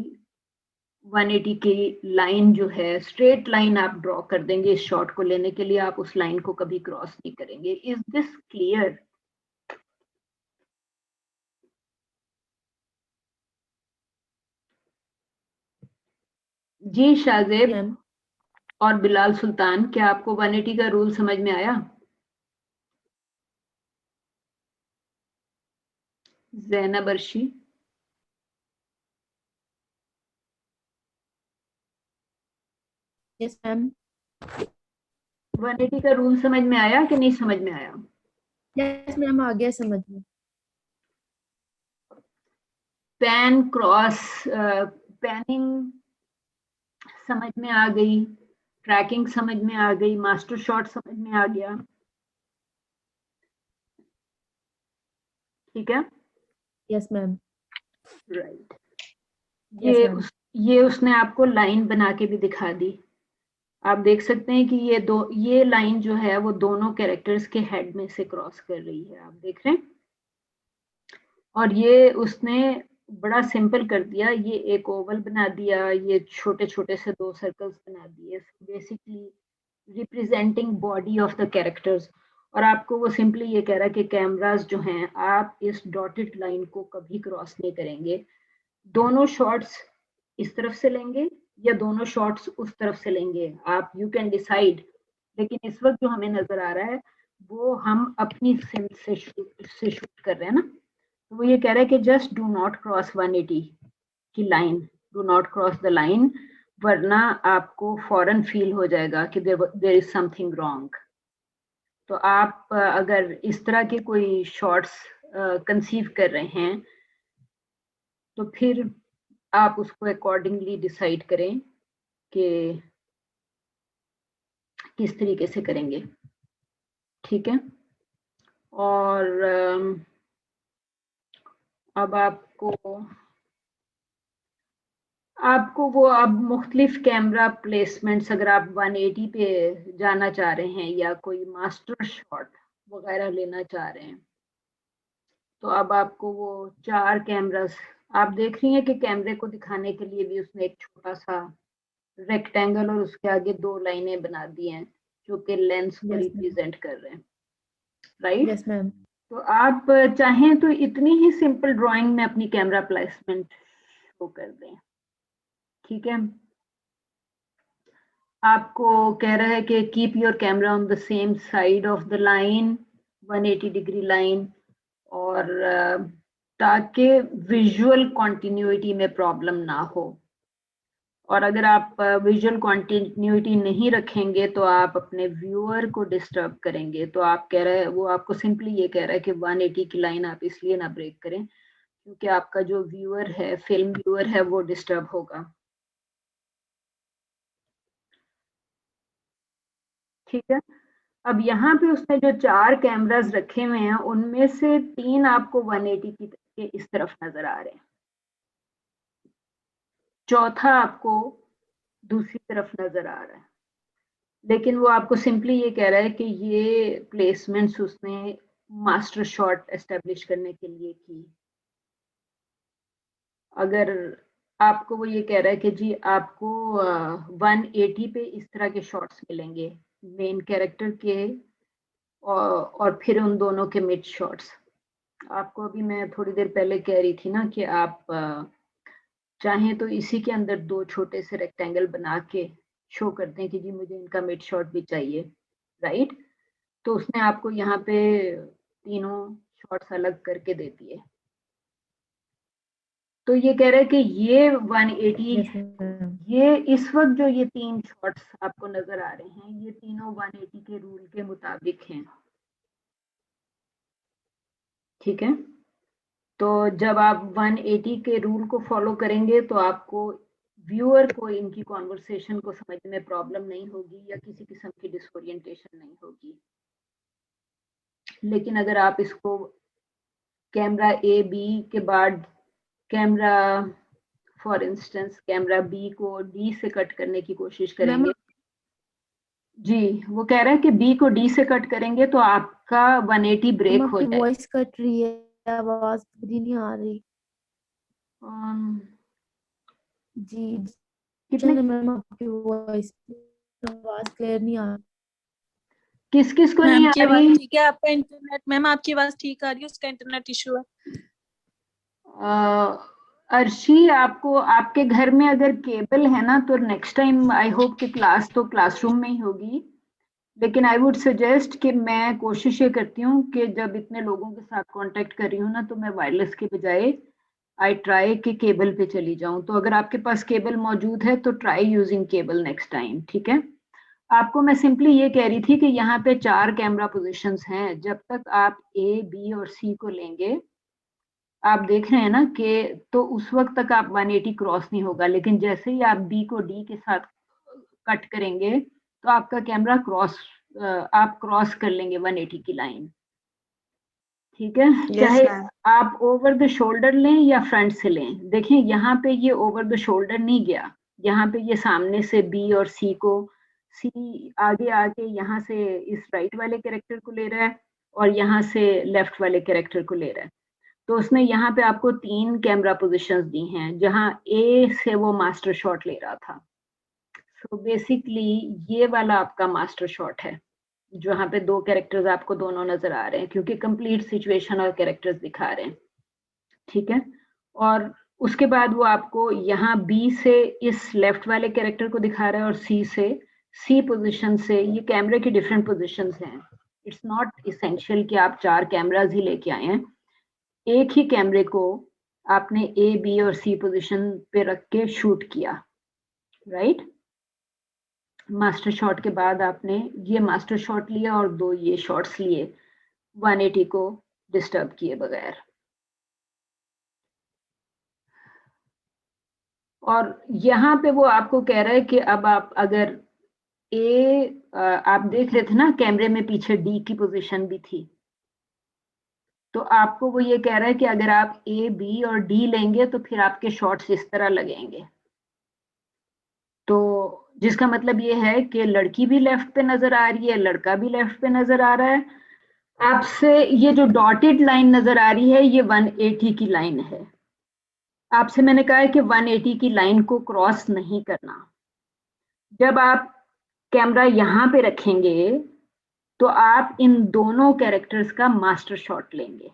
180 की लाइन जो है, स्ट्रेट लाइन आप ड्रॉ कर देंगे इस शॉट को लेने के लिए, आप उस लाइन को कभी क्रॉस नहीं करेंगे। Is this clear? जी शाहजेब मैम और बिलाल सुल्तान, क्या आपको 180 का रूल समझ में आया? जैनब अर्शी, यस मैम 180 का रूल समझ में आया कि नहीं समझ में आया? यस मैम आ गया समझ में। पैन क्रॉस, पैनिंग समझ में आ गई, ट्रैकिंग समझ में आ गई, मास्टर शॉट समझ में आ गया, ठीक है? Yes ma'am right. यस ये मैम ये उसने आपको लाइन बना के भी दिखा दी। आप देख सकते हैं कि ये लाइन जो है वो दोनों कैरेक्टर्स के हेड में से क्रॉस कर रही है, आप देख रहे हैं। और ये उसने बड़ा सिंपल कर दिया, ये एक ओवल बना दिया, ये छोटे छोटे से 2 सर्कल्स बना दिए, basically representing body of the characters. और आपको वो सिंपली ये कह रहा है कि कैमरास जो हैं, आप इस डॉटेड लाइन को कभी क्रॉस नहीं करेंगे। दोनों शॉट्स इस तरफ से लेंगे या दोनों शॉट्स उस तरफ से लेंगे, आप यू कैन डिसाइड। लेकिन इस वक्त जो हमें नजर आ रहा है वो हम अपनी सेंस से शूट कर रहे हैं ना। तो वो ये कह रहा है कि जस्ट डू नॉट क्रॉस 180 की line, do not cross the line, वरना आपको फौरन फील हो जाएगा कि देयर इज समथिंग रॉन्ग। तो आप अगर इस तरह के कोई शॉट्स कंसीव कर रहे हैं तो फिर आप उसको अकॉर्डिंगली डिसाइड करें कि किस तरीके से करेंगे, ठीक है? और अब आपको वो अब मुख्तलिफ कैमरा प्लेसमेंट्स, अगर आप 180 पे जाना चाह रहे हैं या कोई मास्टर शॉट वगैरह लेना चाह रहे हैं, तो अब आपको वो 4 कैमरास आप देख रही हैं कि कैमरे को दिखाने के लिए भी उसने एक छोटा सा रेक्टेंगल और उसके आगे 2 लाइनें बना दी हैं जो कि लेंस को यस रिप्रेजेंट कर रहे हैं, राइट? यस मैम तो आप चाहें तो इतनी ही सिंपल ड्राइंग में अपनी कैमरा प्लेसमेंट शो कर दें, ठीक है? आपको कह रहा है कि keep your camera on the same side of the line, 180 degree line, और ताकि विजुअल कॉन्टिन्यूटी में प्रॉब्लम ना हो। और अगर आप विजुअल कॉन्टिन्यूटी नहीं रखेंगे तो आप अपने व्यूअर को डिस्टर्ब करेंगे। तो आप कह रहे हैं, वो आपको सिंपली ये कह रहा है कि 180 की लाइन आप इसलिए ना ब्रेक करें क्योंकि आपका जो व्यूअर है, फिल्म व्यूअर है, वो डिस्टर्ब होगा, ठीक है? अब यहाँ पे उसने जो 4 कैमरास रखे हुए हैं उनमें से 3 आपको 180 के इस तरफ नजर आ रहे हैं, चौथा आपको दूसरी तरफ नजर आ रहा है। लेकिन वो आपको सिंपली ये कह रहा है कि ये प्लेसमेंट्स उसने मास्टर शॉट एस्टेब्लिश करने के लिए की। अगर आपको वो ये कह रहा है कि जी आपको 180 पे इस तरह के शॉट्स मिलेंगे, मेन कैरेक्टर के और फिर उन दोनों के मिड शॉट्स। आपको अभी मैं थोड़ी देर पहले कह रही थी ना कि आप चाहें तो इसी के अंदर 2 छोटे से रेक्टेंगल बना के शो करते हैं कि जी मुझे इनका मिड शॉट भी चाहिए, राइट? तो उसने आपको यहाँ पे तीनों शॉट्स अलग करके दे दिए। तो ये कह रहा है कि ये 180, यस मैम ये इस वक्त जो ये 3 शॉट्स आपको नजर आ रहे हैं ये तीनों 180 के रूल के मुताबिक हैं, ठीक है? तो जब आप 180 के रूल को फॉलो करेंगे तो आपको व्यूअर को इनकी कॉन्वर्सेशन को समझने में प्रॉब्लम नहीं होगी या किसी किस्म की डिसोरिएंटेशन नहीं होगी। लेकिन अगर आप इसको कैमरा ए बी के बाद camera for instance camera B को डी से कट करने की कोशिश करेंगे, जी वो कह रहा है कि बी को डी से कट करेंगे तो आपका 180 ब्रेक हो जाए। वॉइस कट रही है, आवाज पूरी नहीं आ रही। जी कितने मैम आपकी वॉइस आवाज क्लियर नहीं आ रही। किस किस को नहीं मैम आ की आवाज रही? ठीक है, आपका इंटरनेट, मैम आपकी आवाज ठीक आ रही है, उसका इंटरनेट इशू है। अर्शी, आपको आपके घर में अगर केबल है ना तो नेक्स्ट टाइम आई होप कि क्लास तो क्लासरूम में ही होगी, लेकिन आई वुड सजेस्ट कि मैं कोशिश ये करती हूँ कि जब इतने लोगों के साथ कांटेक्ट कर रही हूँ ना तो मैं वायरलेस के बजाय आई ट्राई कि केबल पे चली जाऊँ। तो अगर आपके पास केबल मौजूद है तो try using cable next time, ठीक है। आपको मैं सिंपली ये कह रही थी कि यहाँ पे 4 कैमरा पोजीशंस हैं। जब तक आप ए बी और सी को लेंगे, आप देख रहे हैं ना कि तो उस वक्त तक आप 180 क्रॉस नहीं होगा, लेकिन जैसे ही आप बी को डी के साथ कट करेंगे तो आपका कैमरा आप क्रॉस कर लेंगे 180 की लाइन, ठीक है। चाहे आप ओवर द शोल्डर लें या फ्रंट से लें। देखें यहाँ पे ये ओवर द शोल्डर नहीं गया, यहाँ पे ये सामने से बी और सी को, सी आगे आके यहाँ से इस राइट वाले कैरेक्टर को ले रहा है और यहाँ से लेफ्ट वाले कैरेक्टर को ले रहा है। तो उसने यहाँ पे आपको 3 कैमरा पोजीशंस दी हैं जहाँ ए से वो मास्टर शॉट ले रहा था। सो बेसिकली ये वाला आपका मास्टर शॉट है, जहाँ पे 2 कैरेक्टर्स आपको दोनों नजर आ रहे हैं क्योंकि कंप्लीट सिचुएशन और कैरेक्टर्स दिखा रहे हैं, ठीक है। और उसके बाद वो आपको यहाँ बी से इस लेफ्ट वाले कैरेक्टर को दिखा रहा है और सी से सी पोजीशन से। ये कैमरे की डिफरेंट पोजीशंस हैं। इट्स नॉट इसेंशियल कि आप 4 कैमराज ही लेके आए हैं। एक ही कैमरे को आपने ए बी और सी पोजीशन पे रख के शूट किया, राइट। मास्टर शॉट के बाद आपने ये मास्टर शॉट लिया और 2 ये शॉट्स लिए 180 को डिस्टर्ब किए बगैर। और यहाँ पे वो आपको कह रहा है कि अब आप अगर आप देख रहे थे ना कैमरे में पीछे डी की पोजीशन भी थी, तो आपको वो ये कह रहा है कि अगर आप ए बी और डी लेंगे तो फिर आपके शॉट्स इस तरह लगेंगे। तो जिसका मतलब ये है कि लड़की भी लेफ्ट पे नजर आ रही है, लड़का भी लेफ्ट पे नजर आ रहा है। आपसे ये जो डॉटेड लाइन नजर आ रही है ये 180 की लाइन है। आपसे मैंने कहा है कि 180 की लाइन को क्रॉस नहीं करना। जब आप कैमरा यहाँ पे रखेंगे तो आप इन दोनों कैरेक्टर्स का मास्टर शॉट लेंगे,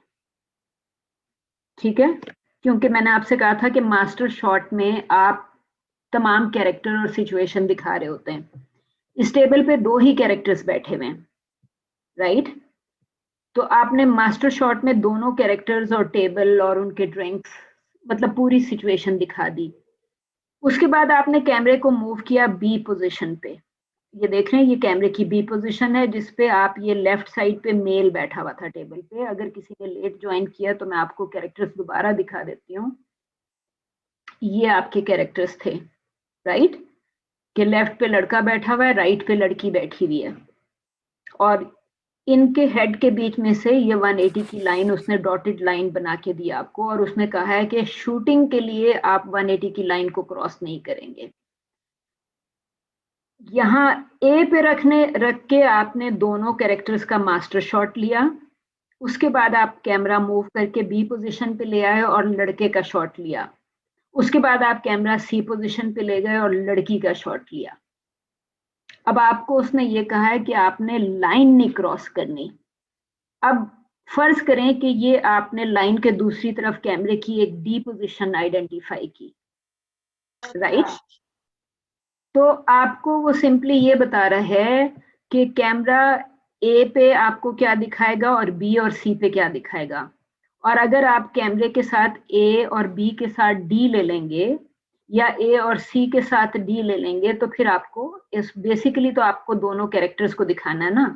ठीक है। क्योंकि मैंने आपसे कहा था कि मास्टर शॉट में आप तमाम कैरेक्टर और सिचुएशन दिखा रहे होते हैं। इस टेबल पे 2 ही कैरेक्टर्स बैठे हुए हैं, राइट। तो आपने मास्टर शॉट में दोनों कैरेक्टर्स और टेबल और उनके ड्राइंग्स, मतलब पूरी सिचुएशन दिखा दी। उसके बाद आपने कैमरे को मूव किया बी पोजीशन पे। ये देख रहे हैं ये कैमरे की बी पोजीशन है जिसपे आप ये लेफ्ट साइड पे मेल बैठा हुआ था टेबल पे। अगर किसी ने लेट ज्वाइन किया तो मैं आपको कैरेक्टर्स दोबारा दिखा देती हूँ। ये आपके कैरेक्टर्स थे, राइट, कि लेफ्ट पे लड़का बैठा हुआ है, राइट पे लड़की बैठी हुई है और इनके हेड के बीच में से ये 180 की लाइन उसने डॉटेड लाइन बना के दी आपको और उसने कहा है कि शूटिंग के लिए आप 180 की लाइन को क्रॉस नहीं करेंगे। यहाँ ए पे रख के आपने दोनों कैरेक्टर्स का मास्टर शॉट लिया। उसके बाद आप कैमरा मूव करके बी पोजीशन पे ले आए और लड़के का शॉट लिया। उसके बाद आप कैमरा सी पोजीशन पे ले गए और लड़की का शॉट लिया। अब आपको उसने ये कहा है कि आपने लाइन नहीं क्रॉस करनी। अब फर्ज करें कि ये आपने लाइन के दूसरी तरफ कैमरे की एक डी पोजीशन आइडेंटिफाई की, राइट। तो आपको वो सिंपली ये बता रहा है कि कैमरा ए पे आपको क्या दिखाएगा और बी और सी पे क्या दिखाएगा। और अगर आप कैमरे के साथ ए और बी के साथ डी ले लेंगे या ए और सी के साथ डी ले लेंगे तो फिर आपको इस बेसिकली तो आपको दोनों कैरेक्टर्स को दिखाना है ना।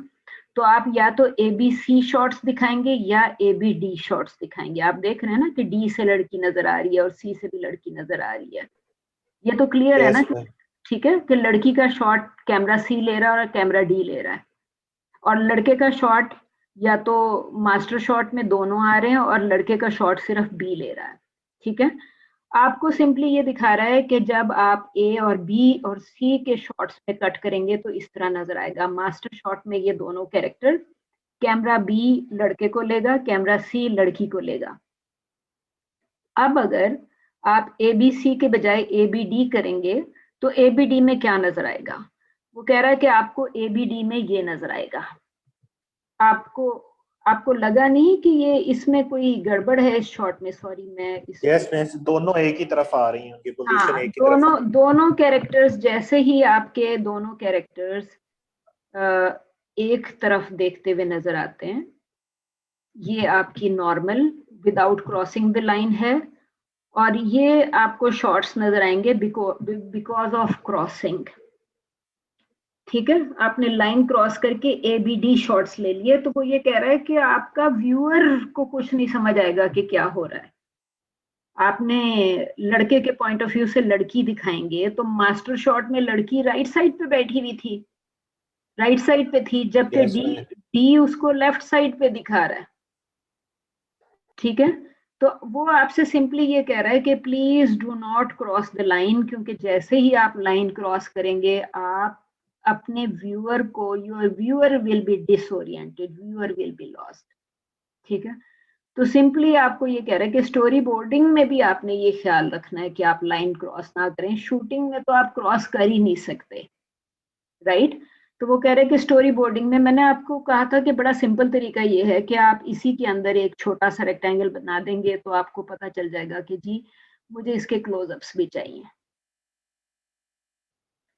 तो आप या तो ए बी सी शॉट्स दिखाएंगे या ए बी डी शॉट्स दिखाएंगे। आप देख रहे हैं ना कि डी से लड़की नजर आ रही है और सी से भी लड़की नजर आ रही है। ये तो क्लियर है ना? यस मैम, ठीक है, कि लड़की का शॉट कैमरा सी ले रहा है और कैमरा डी ले रहा है, और लड़के का शॉट या तो मास्टर शॉट में दोनों आ रहे हैं और लड़के का शॉट सिर्फ बी ले रहा है। ठीक है, आपको सिंपली ये दिखा रहा है कि जब आप ए और बी और सी के शॉट्स में कट करेंगे तो इस तरह नजर आएगा। मास्टर शॉट में ये दोनों कैरेक्टर, कैमरा बी लड़के को लेगा, कैमरा सी लड़की को लेगा। अब अगर आप ए बी सी के बजाय ए बी डी करेंगे तो ए बी डी में क्या नजर आएगा? वो कह रहा है कि आपको ए बी डी में ये नजर आएगा। आपको लगा नहीं कि ये इसमें कोई गड़बड़ है इस शॉट में? सॉरी, मैं इस यस मैम, दोनों एक ही तरफ आ रही हैं, उनकी पोजीशन हाँ, एक ही तरफ आ दोनों कैरेक्टर्स, जैसे ही आपके दोनों कैरेक्टर्स एक तरफ देखते हुए नजर आते हैं, ये आपकी normal without crossing the line है, और ये आपको शॉट्स नजर आएंगे बिकॉज ऑफ क्रॉसिंग। ठीक है, आपने लाइन क्रॉस करके ए बी डी शॉट्स ले लिए, तो वो ये कह रहा है कि आपका व्यूअर को कुछ नहीं समझ आएगा कि क्या हो रहा है। आपने लड़के के पॉइंट ऑफ व्यू से लड़की दिखाएंगे तो मास्टर शॉट में लड़की राइट साइड पे बैठी हुई थी, राइट साइड पे थी, जबकि Yes, ma'am. डी उसको लेफ्ट साइड पे दिखा रहा है। ठीक है, तो वो आपसे सिंपली ये कह रहा है कि please do not cross the line, क्योंकि जैसे ही आप लाइन क्रॉस करेंगे आप अपने व्यूअर को, your viewer will be disoriented, viewer will be lost. ठीक है, तो सिंपली आपको ये कह रहा है कि स्टोरी बोर्डिंग में भी आपने ये ख्याल रखना है कि आप लाइन क्रॉस ना करें। शूटिंग में तो आप क्रॉस कर ही नहीं सकते, राइट? तो वो कह रहे हैं कि स्टोरी बोर्डिंग में, मैंने आपको कहा था कि बड़ा सिंपल तरीका ये है कि आप इसी के अंदर एक छोटा सा रेक्टेंगल बना देंगे तो आपको पता चल जाएगा कि जी मुझे इसके क्लोजअप्स भी चाहिए।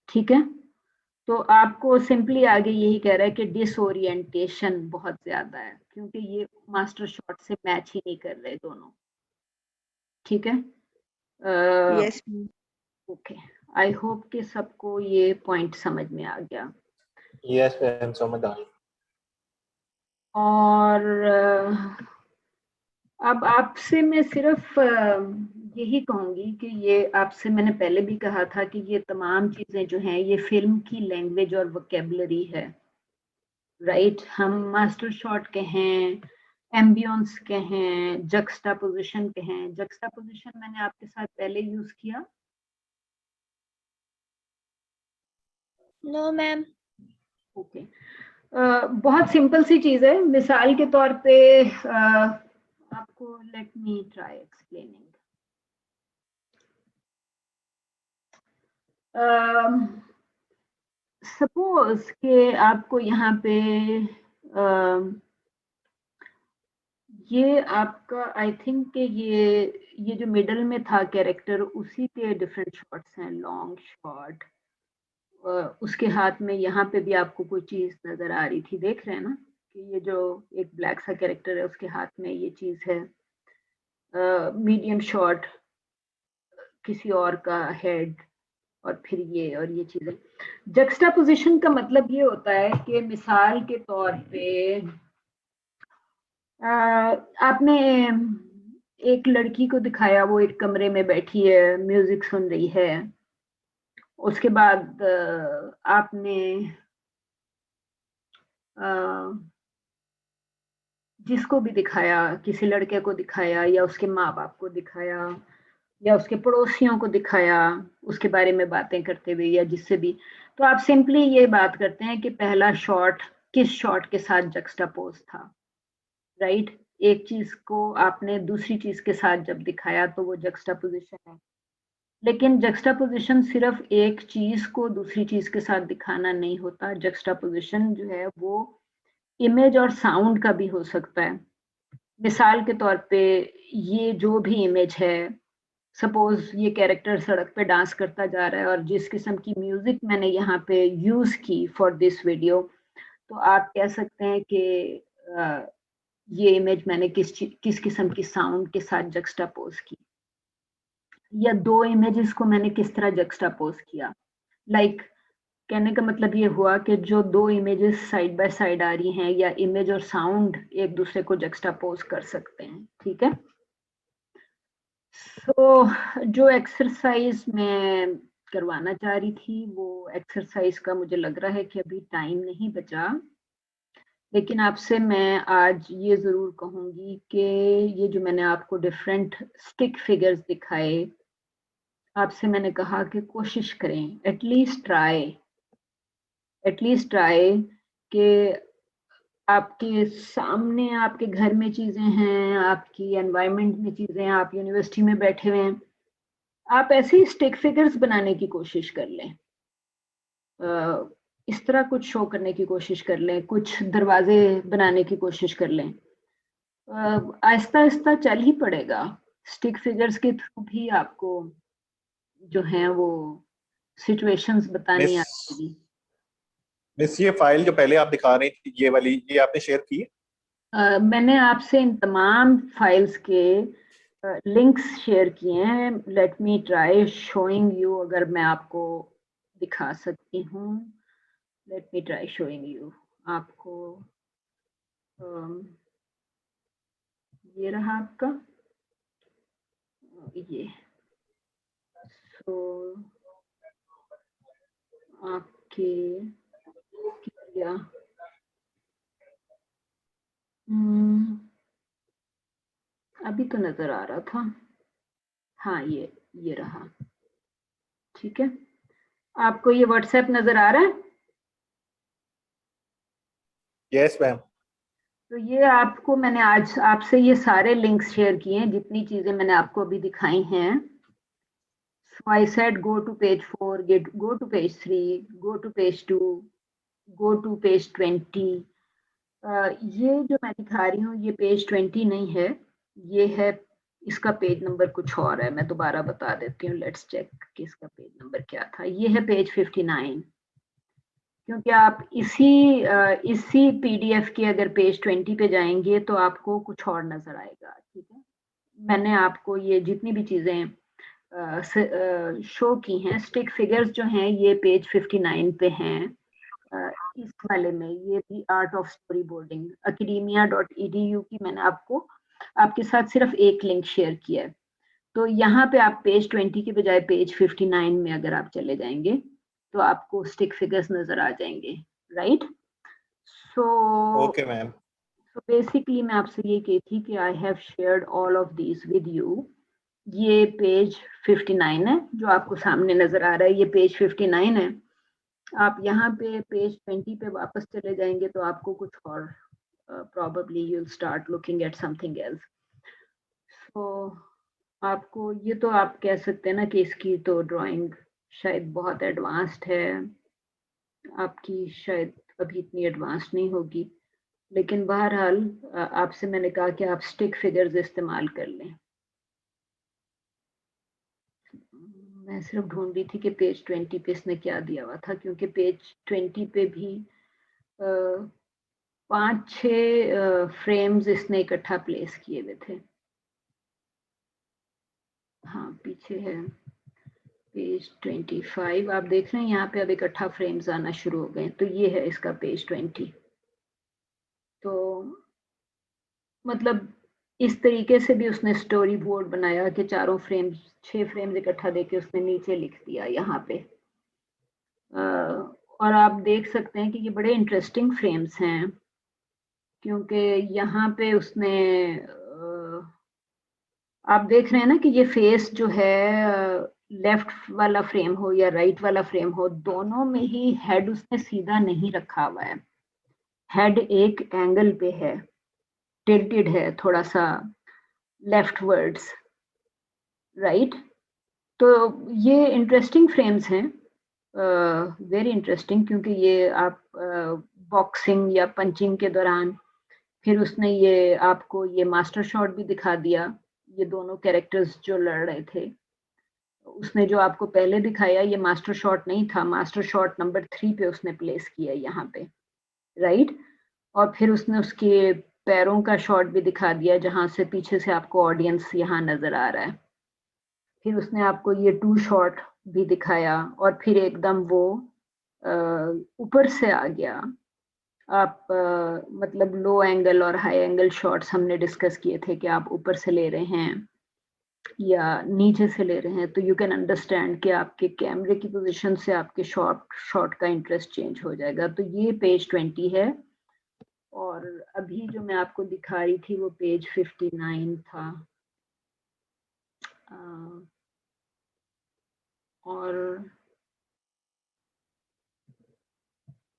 ठीक है, तो आपको सिंपली आगे यही कह रहा है कि डिसओरिएंटेशन बहुत ज्यादा है, क्योंकि ये मास्टर शॉट से मैच ही नहीं कर रहे दोनों। ठीक है, यस ओके, आई होप कि सबको ये पॉइंट समझ में आ गया। यस मैम, समझ आई। और अब आपसे मैं सिर्फ यही कहूंगी कि ये आपसे मैंने पहले भी कहा था कि ये तमाम चीजें जो हैं ये फिल्म की लैंग्वेज और वोकेबलरी है, राइट? हम मास्टर शॉट के हैं, एम्बियंस के हैं, जक्सटापोजिशन के हैं। जक्सटापोजिशन मैंने आपके साथ पहले यूज किया? No ma'am. ओके, बहुत सिंपल सी चीज है। मिसाल के तौर पे आपको, let me try explaining. Suppose कि आपको यहाँ पे ये आपका, आई थिंक कि ये जो मिडल में था कैरेक्टर, उसी के डिफरेंट शॉट्स हैं, लॉन्ग शॉट। उसके हाथ में यहाँ पे भी आपको कोई चीज नजर आ रही थी, देख रहे हैं ना कि ये जो एक ब्लैक सा कैरेक्टर है उसके हाथ में ये चीज है। मीडियम शॉट किसी और का हेड, और फिर ये और ये चीजें। जक्सटापोजिशन का मतलब ये होता है कि मिसाल के तौर पे आपने एक लड़की को दिखाया, वो एक कमरे में बैठी है, म्यूजिक सुन रही है। उसके बाद आपने जिसको भी दिखाया, किसी लड़के को दिखाया या उसके माँ बाप को दिखाया या उसके पड़ोसियों को दिखाया, उसके बारे में बातें करते हुए या जिससे भी, तो आप सिंपली ये बात करते हैं कि पहला शॉट किस शॉट के साथ जक्सटापोज था, राइट? एक चीज को आपने दूसरी चीज के साथ जब दिखाया तो वो जक्सटापोजिशन है। लेकिन जक्सटापोजिशन सिर्फ एक चीज को दूसरी चीज के साथ दिखाना नहीं होता। जक्सटापोजिशन जो है वो इमेज और साउंड का भी हो सकता है। मिसाल के तौर पे ये जो भी इमेज है, सपोज ये कैरेक्टर सड़क पे डांस करता जा रहा है और जिस किस्म की म्यूजिक मैंने यहाँ पे यूज की फॉर दिस वीडियो, तो आप कह सकते हैं कि ये इमेज मैंने किस किस्म की साउंड के साथ जक्सटापोज की, या दो इमेजेस को मैंने किस तरह जक्सटापोज किया। लाइक कहने का मतलब ये हुआ कि जो दो इमेजेस साइड बाय साइड आ रही हैं, या इमेज और साउंड एक दूसरे को जक्सटापोज कर सकते हैं। ठीक है, तो जो एक्सरसाइज मैं करवाना चाह रही थी वो एक्सरसाइज का मुझे लग रहा है कि अभी टाइम नहीं बचा, लेकिन आपसे मैं आज ये ज़रूर कहूँगी कि ये जो मैंने आपको डिफरेंट स्टिक फिगर्स दिखाए, आपसे मैंने कहा कि कोशिश करें, एटलीस्ट ट्राई कि आपके सामने आपके घर में चीज़ें हैं, आपकी एनवायरनमेंट में चीज़ें हैं, आप यूनिवर्सिटी में बैठे हुए हैं, आप ऐसे ही स्टिक फिगर्स बनाने की कोशिश कर लें। इस तरह कुछ शो करने की कोशिश कर लें, कुछ दरवाजे बनाने की कोशिश कर लें। आहिस्ता आहिस्ता चल ही पड़ेगा, स्टिक फिगर्स के थ्रू भी आपको जो हैं वो सिचुएशंस बतानी आएगी। मिस ये फाइल जो पहले आप दिखा रही थी, ये वाली, ये आपने शेयर की है? मैंने आपसे इन तमाम फाइल्स के लिंक्स शेयर किए हैं। Late me try showing you, अगर मैं आपको दिखा सकती हूँ। Late me try showing you आपको। ये रहा आपका ये। सो आपके क्या अभी तो नजर आ रहा था, हाँ ये रहा, ठीक है। आपको ये व्हाट्सएप नजर आ रहा है? Yes ma'am. तो ये आपको मैंने आज आपसे ये सारे लिंक्स शेयर किए हैं, जितनी चीजें मैंने आपको अभी दिखाई हैं। So I said go to page 4, go to page 3, go to page 2, go to page 20. ये जो मैं दिखा रही हूँ ये पेज 20 नहीं है, ये है, इसका पेज नंबर कुछ और है। मैं दोबारा बता देती हूँ, लेट्स चेक कि इसका पेज नंबर क्या था। ये है पेज 59, क्योंकि आप इसी पीडीएफ के अगर पेज 20 पे जाएंगे तो आपको कुछ और नजर आएगा, ठीक है। मैंने आपको ये जितनी भी चीजें शो की हैं, स्टिक फिगर्स जो हैं ये पेज 59 पे हैं। इस वाले में ये the art of story boarding academia.edu की मैंने आपके साथ सिर्फ एक लिंक शेयर किया है। तो यहाँ पे आप पेज 20 के बजाय पेज 59 में अगर आप चले जाएंगे तो आपको स्टिक फिगर्स नजर आ जाएंगे, right. So okay ma'am. So basically मैं आपसे ये कही थी कि I have shared all of these with you. ये पेज 59 है जो आपको सामने नजर आ रहा है, ये पेज 59 है। आप यहाँ पे पेज 20 पे वापस चले जाएंगे तो आपको कुछ और probably you'll start looking at something else. So आपको ये तो आप कह सकते हैं ना कि इसकी तो ड्राइंग शायद बहुत एडवांस्ड है, आपकी शायद अभी इतनी एडवांस्ड नहीं होगी, लेकिन बहरहाल आपसे मैंने कहा कि आप स्टिक फिगर्स इस्तेमाल कर लें। मैं सिर्फ ढूंढ रही थी कि पेज 20 पे इसने क्या दिया हुआ था, क्योंकि पेज 20 पे भी 5-6 फ्रेम्स इसने इकट्ठा प्लेस किए हुए थे। हाँ पीछे है पेज 25, आप देख रहे हैं यहाँ पे अब इकट्ठा फ्रेम्स आना शुरू हो गए। तो ये है इसका पेज 20। तो मतलब इस तरीके से भी उसने स्टोरी बोर्ड बनाया कि 6 फ्रेम्स इकट्ठा देके उसने नीचे लिख दिया यहाँ पे। और आप देख सकते हैं कि ये बड़े इंटरेस्टिंग फ्रेम्स हैं, क्योंकि यहाँ पे उसने आप देख रहे हैं ना कि ये फेस जो है लेफ्ट वाला फ्रेम हो या राइट वाला फ्रेम हो, दोनों में ही हेड उसने सीधा नहीं रखा हुआ है। हेड एक एंगल पे है, टिल्टेड है थोड़ा सा लेफ्ट वर्ड्स, राइट। तो ये इंटरेस्टिंग फ्रेम्स हैं, वेरी इंटरेस्टिंग, क्योंकि ये आप बॉक्सिंग या पंचिंग के दौरान, फिर उसने ये आपको ये मास्टर शॉट भी दिखा दिया, ये दोनों कैरेक्टर्स जो लड़ रहे थे। उसने जो आपको पहले दिखाया ये मास्टर शॉट नहीं था, मास्टर शॉट नंबर 3 पे उसने प्लेस किया यहाँ पे, राइट। और फिर उसने उसके पैरों का शॉट भी दिखा दिया, जहाँ से पीछे से आपको ऑडियंस यहाँ नजर आ रहा है। फिर उसने आपको ये 2 शॉट भी दिखाया, और फिर एकदम वो ऊपर से आ गया। आप मतलब लो एंगल और हाई एंगल शॉट्स हमने डिस्कस किए थे कि आप ऊपर से ले रहे हैं, या नीचे से ले रहे हैं, तो यू कैन अंडरस्टैंड कि आपके कैमरे की पोजीशन से आपके शॉट का इंटरेस्ट चेंज हो जाएगा। तो ये पेज 20 है, और अभी जो मैं आपको दिखा रही थी वो पेज 59 था। और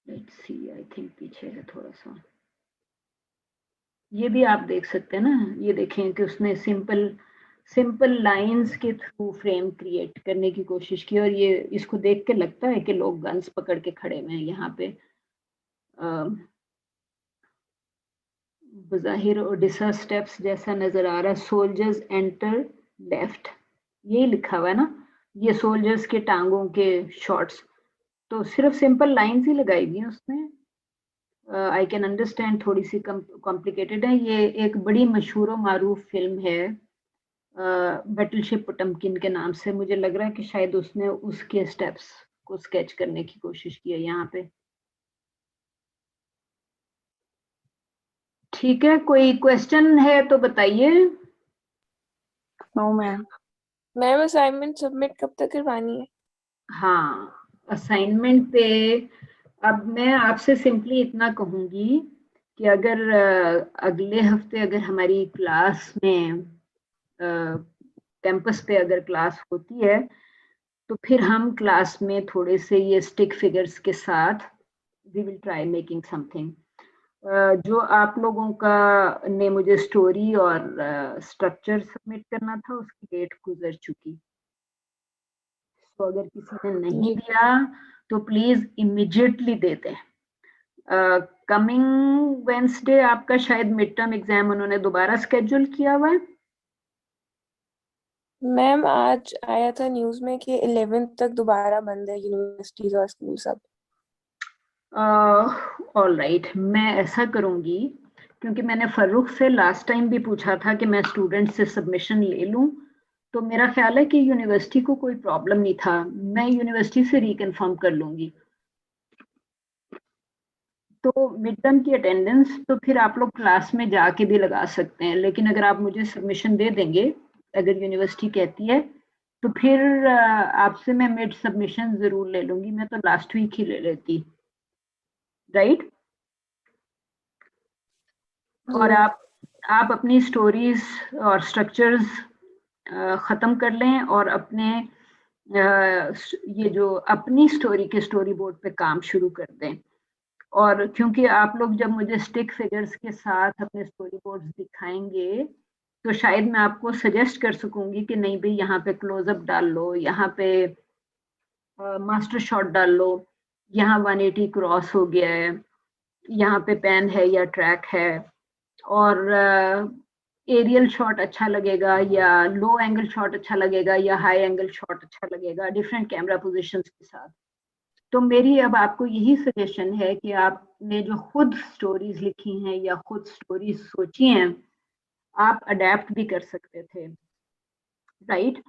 लेट्स सी, आई थिंक पीछे है थोड़ा सा। ये भी आप देख सकते हैं ना, ये देखें कि उसने सिंपल लाइंस के थ्रू फ्रेम क्रिएट करने की कोशिश की, और ये इसको देख के लगता है कि लोग गन्स पकड़ के खड़े हुए हैं यहाँ पे। बज़ाहिर ओडिसा स्टेप्स जैसा नजर आ रहा है। सोल्जर्स एंटर लेफ्ट, यही लिखा हुआ है ना, ये सोल्जर्स के टांगों के शॉट्स, तो सिर्फ सिंपल लाइंस ही लगाई हुई हैं उसने। आई कैन अंडरस्टैंड थोड़ी सी कॉम्प्लिकेटेड है। ये एक बड़ी मशहूर और मारूफ फिल्म है बैटलशिप पोटमकिन के नाम से। मुझे लग रहा है कि शायद उसने उसके स्टेप्स को स्केच करने की कोशिश की है यहाँ पे। ठीक है, कोई क्वेश्चन है तो बताइए। No ma'am. Ma'am assignment submit कब तक करवानी है? हाँ, असाइनमेंट पे अब मैं आपसे सिंपली इतना कहूँगी कि अगर अगले हफ्ते अगर हमारी क्लास में कैंपस पे अगर क्लास होती है, तो फिर हम क्लास में थोड़े से ये स्टिक फिगर्स के साथ we will try making something. जो आप लोगों का ने मुझे स्टोरी और स्ट्रक्चर सबमिट करना था, उसकी डेट गुजर चुकी। तो अगर किसी ने नहीं दिया तो प्लीज इमीडिएटली दे दें। कमिंग वेंसडे आपका शायद मिड टर्म एग्जाम उन्होंने दोबारा स्केड्यूल किया हुआ है। मैम आज आया था न्यूज में कि 11th तक दोबारा बंद है यूनिवर्सिटीज और स्कूल सब। ऑल राइट, मैं ऐसा करूंगी, क्योंकि मैंने फर्रुख से लास्ट टाइम भी पूछा था कि मैं स्टूडेंट से सबमिशन ले लूं, तो मेरा ख्याल है कि यूनिवर्सिटी को कोई प्रॉब्लम नहीं था। मैं यूनिवर्सिटी से रिकन्फर्म कर लूंगी। तो मिड टर्म की अटेंडेंस तो फिर आप लोग क्लास में जाके भी लगा सकते हैं, लेकिन अगर आप मुझे सबमिशन दे देंगे, अगर यूनिवर्सिटी कहती है, तो फिर आपसे मैं मिड सबमिशन जरूर ले लूंगी। मैं तो लास्ट वीक ही ले लेती, राइट? और आप अपनी स्टोरीज और स्ट्रक्चर्स ख़त्म कर लें, और अपने ये जो अपनी स्टोरी के स्टोरी बोर्ड पे काम शुरू कर दें। और क्योंकि आप लोग जब मुझे स्टिक फिगर्स के साथ अपने स्टोरी बोर्ड्स दिखाएंगे, तो शायद मैं आपको सजेस्ट कर सकूंगी कि नहीं भाई यहाँ पे क्लोजअप डाल लो, यहाँ पे मास्टर शॉट डाल लो, यहाँ 180 क्रॉस हो गया है, यहाँ पे पेन है या ट्रैक है, और एरियल शॉट अच्छा लगेगा या लो एंगल शॉट अच्छा लगेगा या हाई एंगल शॉट अच्छा लगेगा, डिफरेंट कैमरा पोजीशंस के साथ। तो मेरी अब आपको यही सजेशन है कि आपने जो खुद स्टोरीज लिखी हैं या खुद स्टोरीज सोची हैं, आप अडेप्ट भी कर सकते थे, राइट?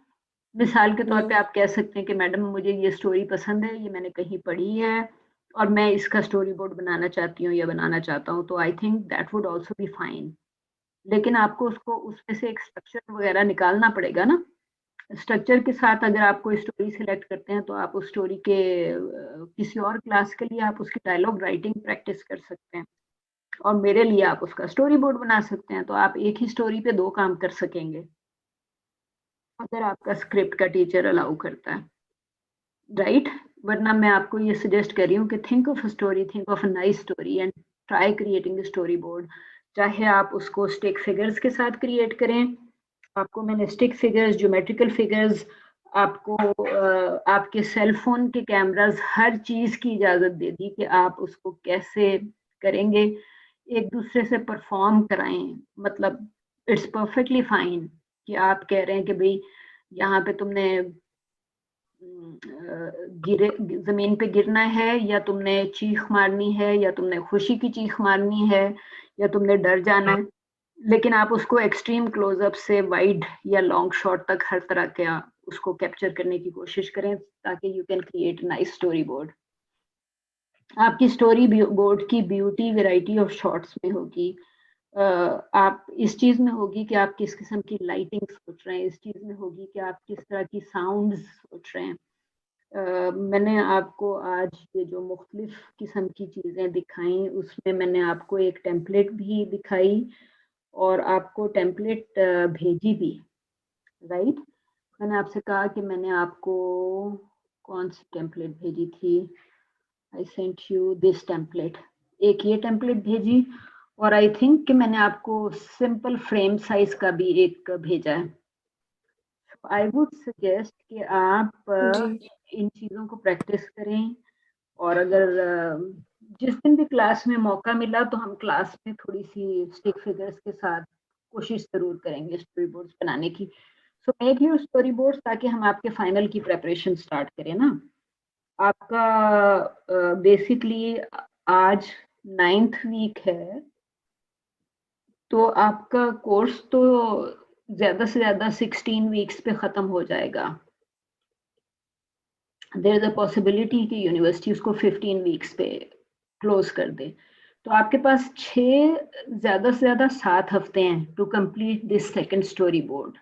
मिसाल के तौर पे आप कह सकते हैं कि मैडम मुझे ये स्टोरी पसंद है, ये मैंने कहीं पढ़ी है, और मैं इसका स्टोरी बोर्ड बनाना चाहती हूँ या बनाना चाहता हूँ, तो I think that would also be fine. लेकिन आपको उसको उसमें से एक स्ट्रक्चर वगैरह निकालना पड़ेगा ना। स्ट्रक्चर के साथ अगर आप कोई स्टोरी सिलेक्ट करते हैं, तो आप उस स्टोरी के किसी और क्लास के लिए आप उसकी डायलॉग राइटिंग प्रैक्टिस कर सकते हैं, और मेरे लिए आप उसका स्टोरी बोर्ड बना सकते हैं। तो आप एक ही स्टोरी पे 2 काम कर सकेंगे, अगर आपका स्क्रिप्ट का टीचर अलाउ करता है, राइट? वरना मैं आपको ये सजेस्ट कर रही हूँ कि think of a story, think of a nice story and try creating the story board. चाहे आप उसको स्टिक फिगर्स के साथ क्रिएट करें, आपको मैंने स्टिक फिगर्स, ज्योमेट्रिकल फिगर्स, आपको आपके सेल फोन के कैमरास, हर चीज की इजाजत दे दी कि आप उसको कैसे करेंगे, एक दूसरे से परफॉर्म कराएं। मतलब इट्स परफेक्टली फाइन कि आप कह रहे हैं कि भाई यहाँ पे तुमने जमीन पे गिरना है, या तुमने चीख मारनी है, या तुमने खुशी की चीख मारनी है, या तुमने डर जाना है, लेकिन आप उसको एक्सट्रीम क्लोजअप से वाइड या लॉन्ग शॉट तक हर तरह का उसको कैप्चर करने की कोशिश करें, ताकि you can create nice story board. आपकी स्टोरी बोर्ड की ब्यूटी वैरायटी ऑफ शॉट्स में होगी। आप इस चीज में होगी कि आप किस किस्म की लाइटिंग सोच रहे हैं, इस चीज में होगी कि आप किस तरह की साउंड्स सोच रहे हैं। मैंने आपको आज ये जो मुख्तलिफ किस्म की चीज़ें दिखाई, उसमें मैंने आपको एक टेम्पलेट भी दिखाई और आपको टेम्पलेट भेजी भी, राइट। मैंने आपसे कहा कि मैंने आपको कौन सी टेम्पलेट भेजी थी, I sent you this template, एक ये टेम्पलेट भेजी और आई थिंक कि मैंने आपको सिंपल फ्रेम साइज का भी एक भेजा है। आई वुड सजेस्ट कि आप जी इन चीज़ों को प्रैक्टिस करें और अगर जिस दिन भी क्लास में मौका मिला तो हम क्लास में थोड़ी सी स्टिक फिगर्स के साथ कोशिश जरूर करेंगे स्टोरी बोर्ड्स बनाने की। So make your story boards ताकि हम आपके फाइनल की प्रेपरेशन स्टार्ट करें ना। आपका बेसिकली आज 9th वीक है, तो आपका कोर्स तो ज्यादा से ज्यादा 16 वीक्स पे खत्म हो जाएगा। देयर इज अ पॉसिबिलिटी कि यूनिवर्सिटी उसको 15 वीक्स पे क्लोज कर दे, तो आपके पास 6 ज्यादा से ज्यादा 7 हफ्ते हैं to complete this second storyboard.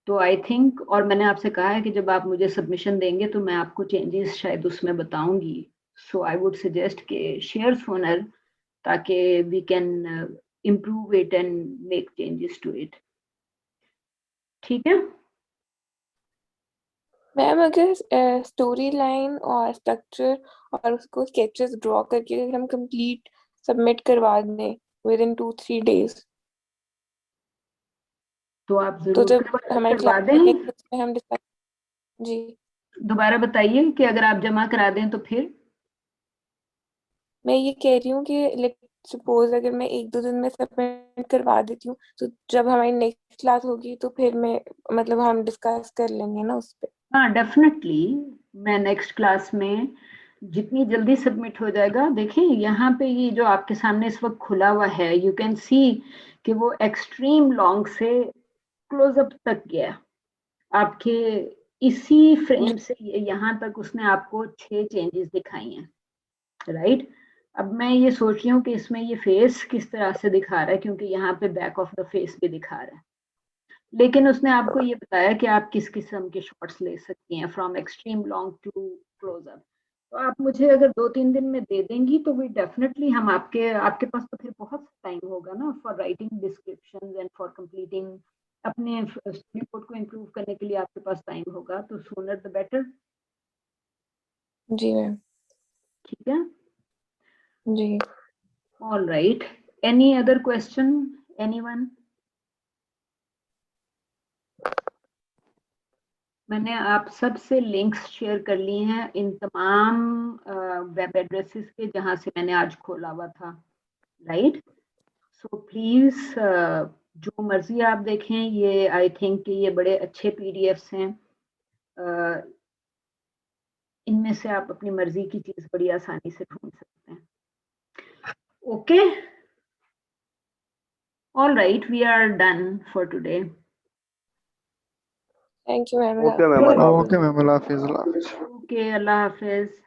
तो आई थिंक, और मैंने आपसे कहा है कि जब आप मुझे सबमिशन देंगे तो मैं आपको चेंजेस शायद उसमें बताऊंगी। सो आई वुड सजेस्ट कि शेयर सोनर ताकि we can improve it and make changes to it। ठीक है। मैम, अगर स्टोरी लाइन और स्ट्रक्चर और उसको स्केचेस ड्रॉ करके अगर हम कंप्लीट सबमिट करवा दें विद इन 2-3 डेज, तो आप तो जरूर जब हमारी करवा क्लास दें। लगेगी उसमें हम डिस्कस। जी दोबारा बताइए कि अगर आप जमा करा दें तो फिर। मैं ये कह रही हूँ कि लेट सपोज अगर मैं 1-2 दिन में सबमिट करवा देती हूँ, तो जब हमारी नेक्स्ट क्लास होगी तो फिर मैं मतलब हम डिस्कस कर लेंगे ना उस पे। हाँ डेफिनेटली, मैं नेक्स्ट क्लास में जितनी जल्दी सबमिट हो जाएगा। देखें यहाँ पे ये जो आपके सामने इस वक्त खुला हुआ है, यू कैन सी कि वो एक्सट्रीम लॉन्ग से क्लोजअप तक गया आपके इसी फ्रेम से यहाँ तक उसने आपको 6 चेंजेस दिखाई हैं, राइट। अब मैं ये सोच रही हूँ कि इसमें ये फेस किस तरह से दिखा रहा है, क्योंकि यहाँ पे बैक ऑफ द फेस भी दिखा रहा है, लेकिन उसने आपको ये बताया कि आप किस किस्म के शॉट्स ले सकती हैं from extreme long to closeup. तो आप मुझे अगर 2-3 दिन में दे देंगी तो वी डेफिनेटली हम आपके पास तो फिर बहुत टाइम होगा ना for writing descriptions and for completing. अपने स्टोरी बोर्ड को इम्प्रूव करने के लिए आपके पास टाइम होगा, तो सूनर द बेटर। जी मैम। ठीक है। जी all right, any other question anyone? मैंने आप सब से लिंक्स शेयर कर ली हैं इन तमाम वेब एड्रेसेस के जहां से मैंने आज खोला हुआ था, राइट। सो प्लीज जो मर्जी आप देखें, ये आई थिंक कि ये बड़े अच्छे पीडीएफ्स हैं। इनमें से आप अपनी मर्जी की चीज बड़ी आसानी से ढूंढ सकते हैं। Okay, all right, we are done for today. Thank you ma'am. Okay ma'am, अल्लाह हाफिज। ओके मैम, अल्लाह हाफिज। ओके, अल्लाह हाफिज।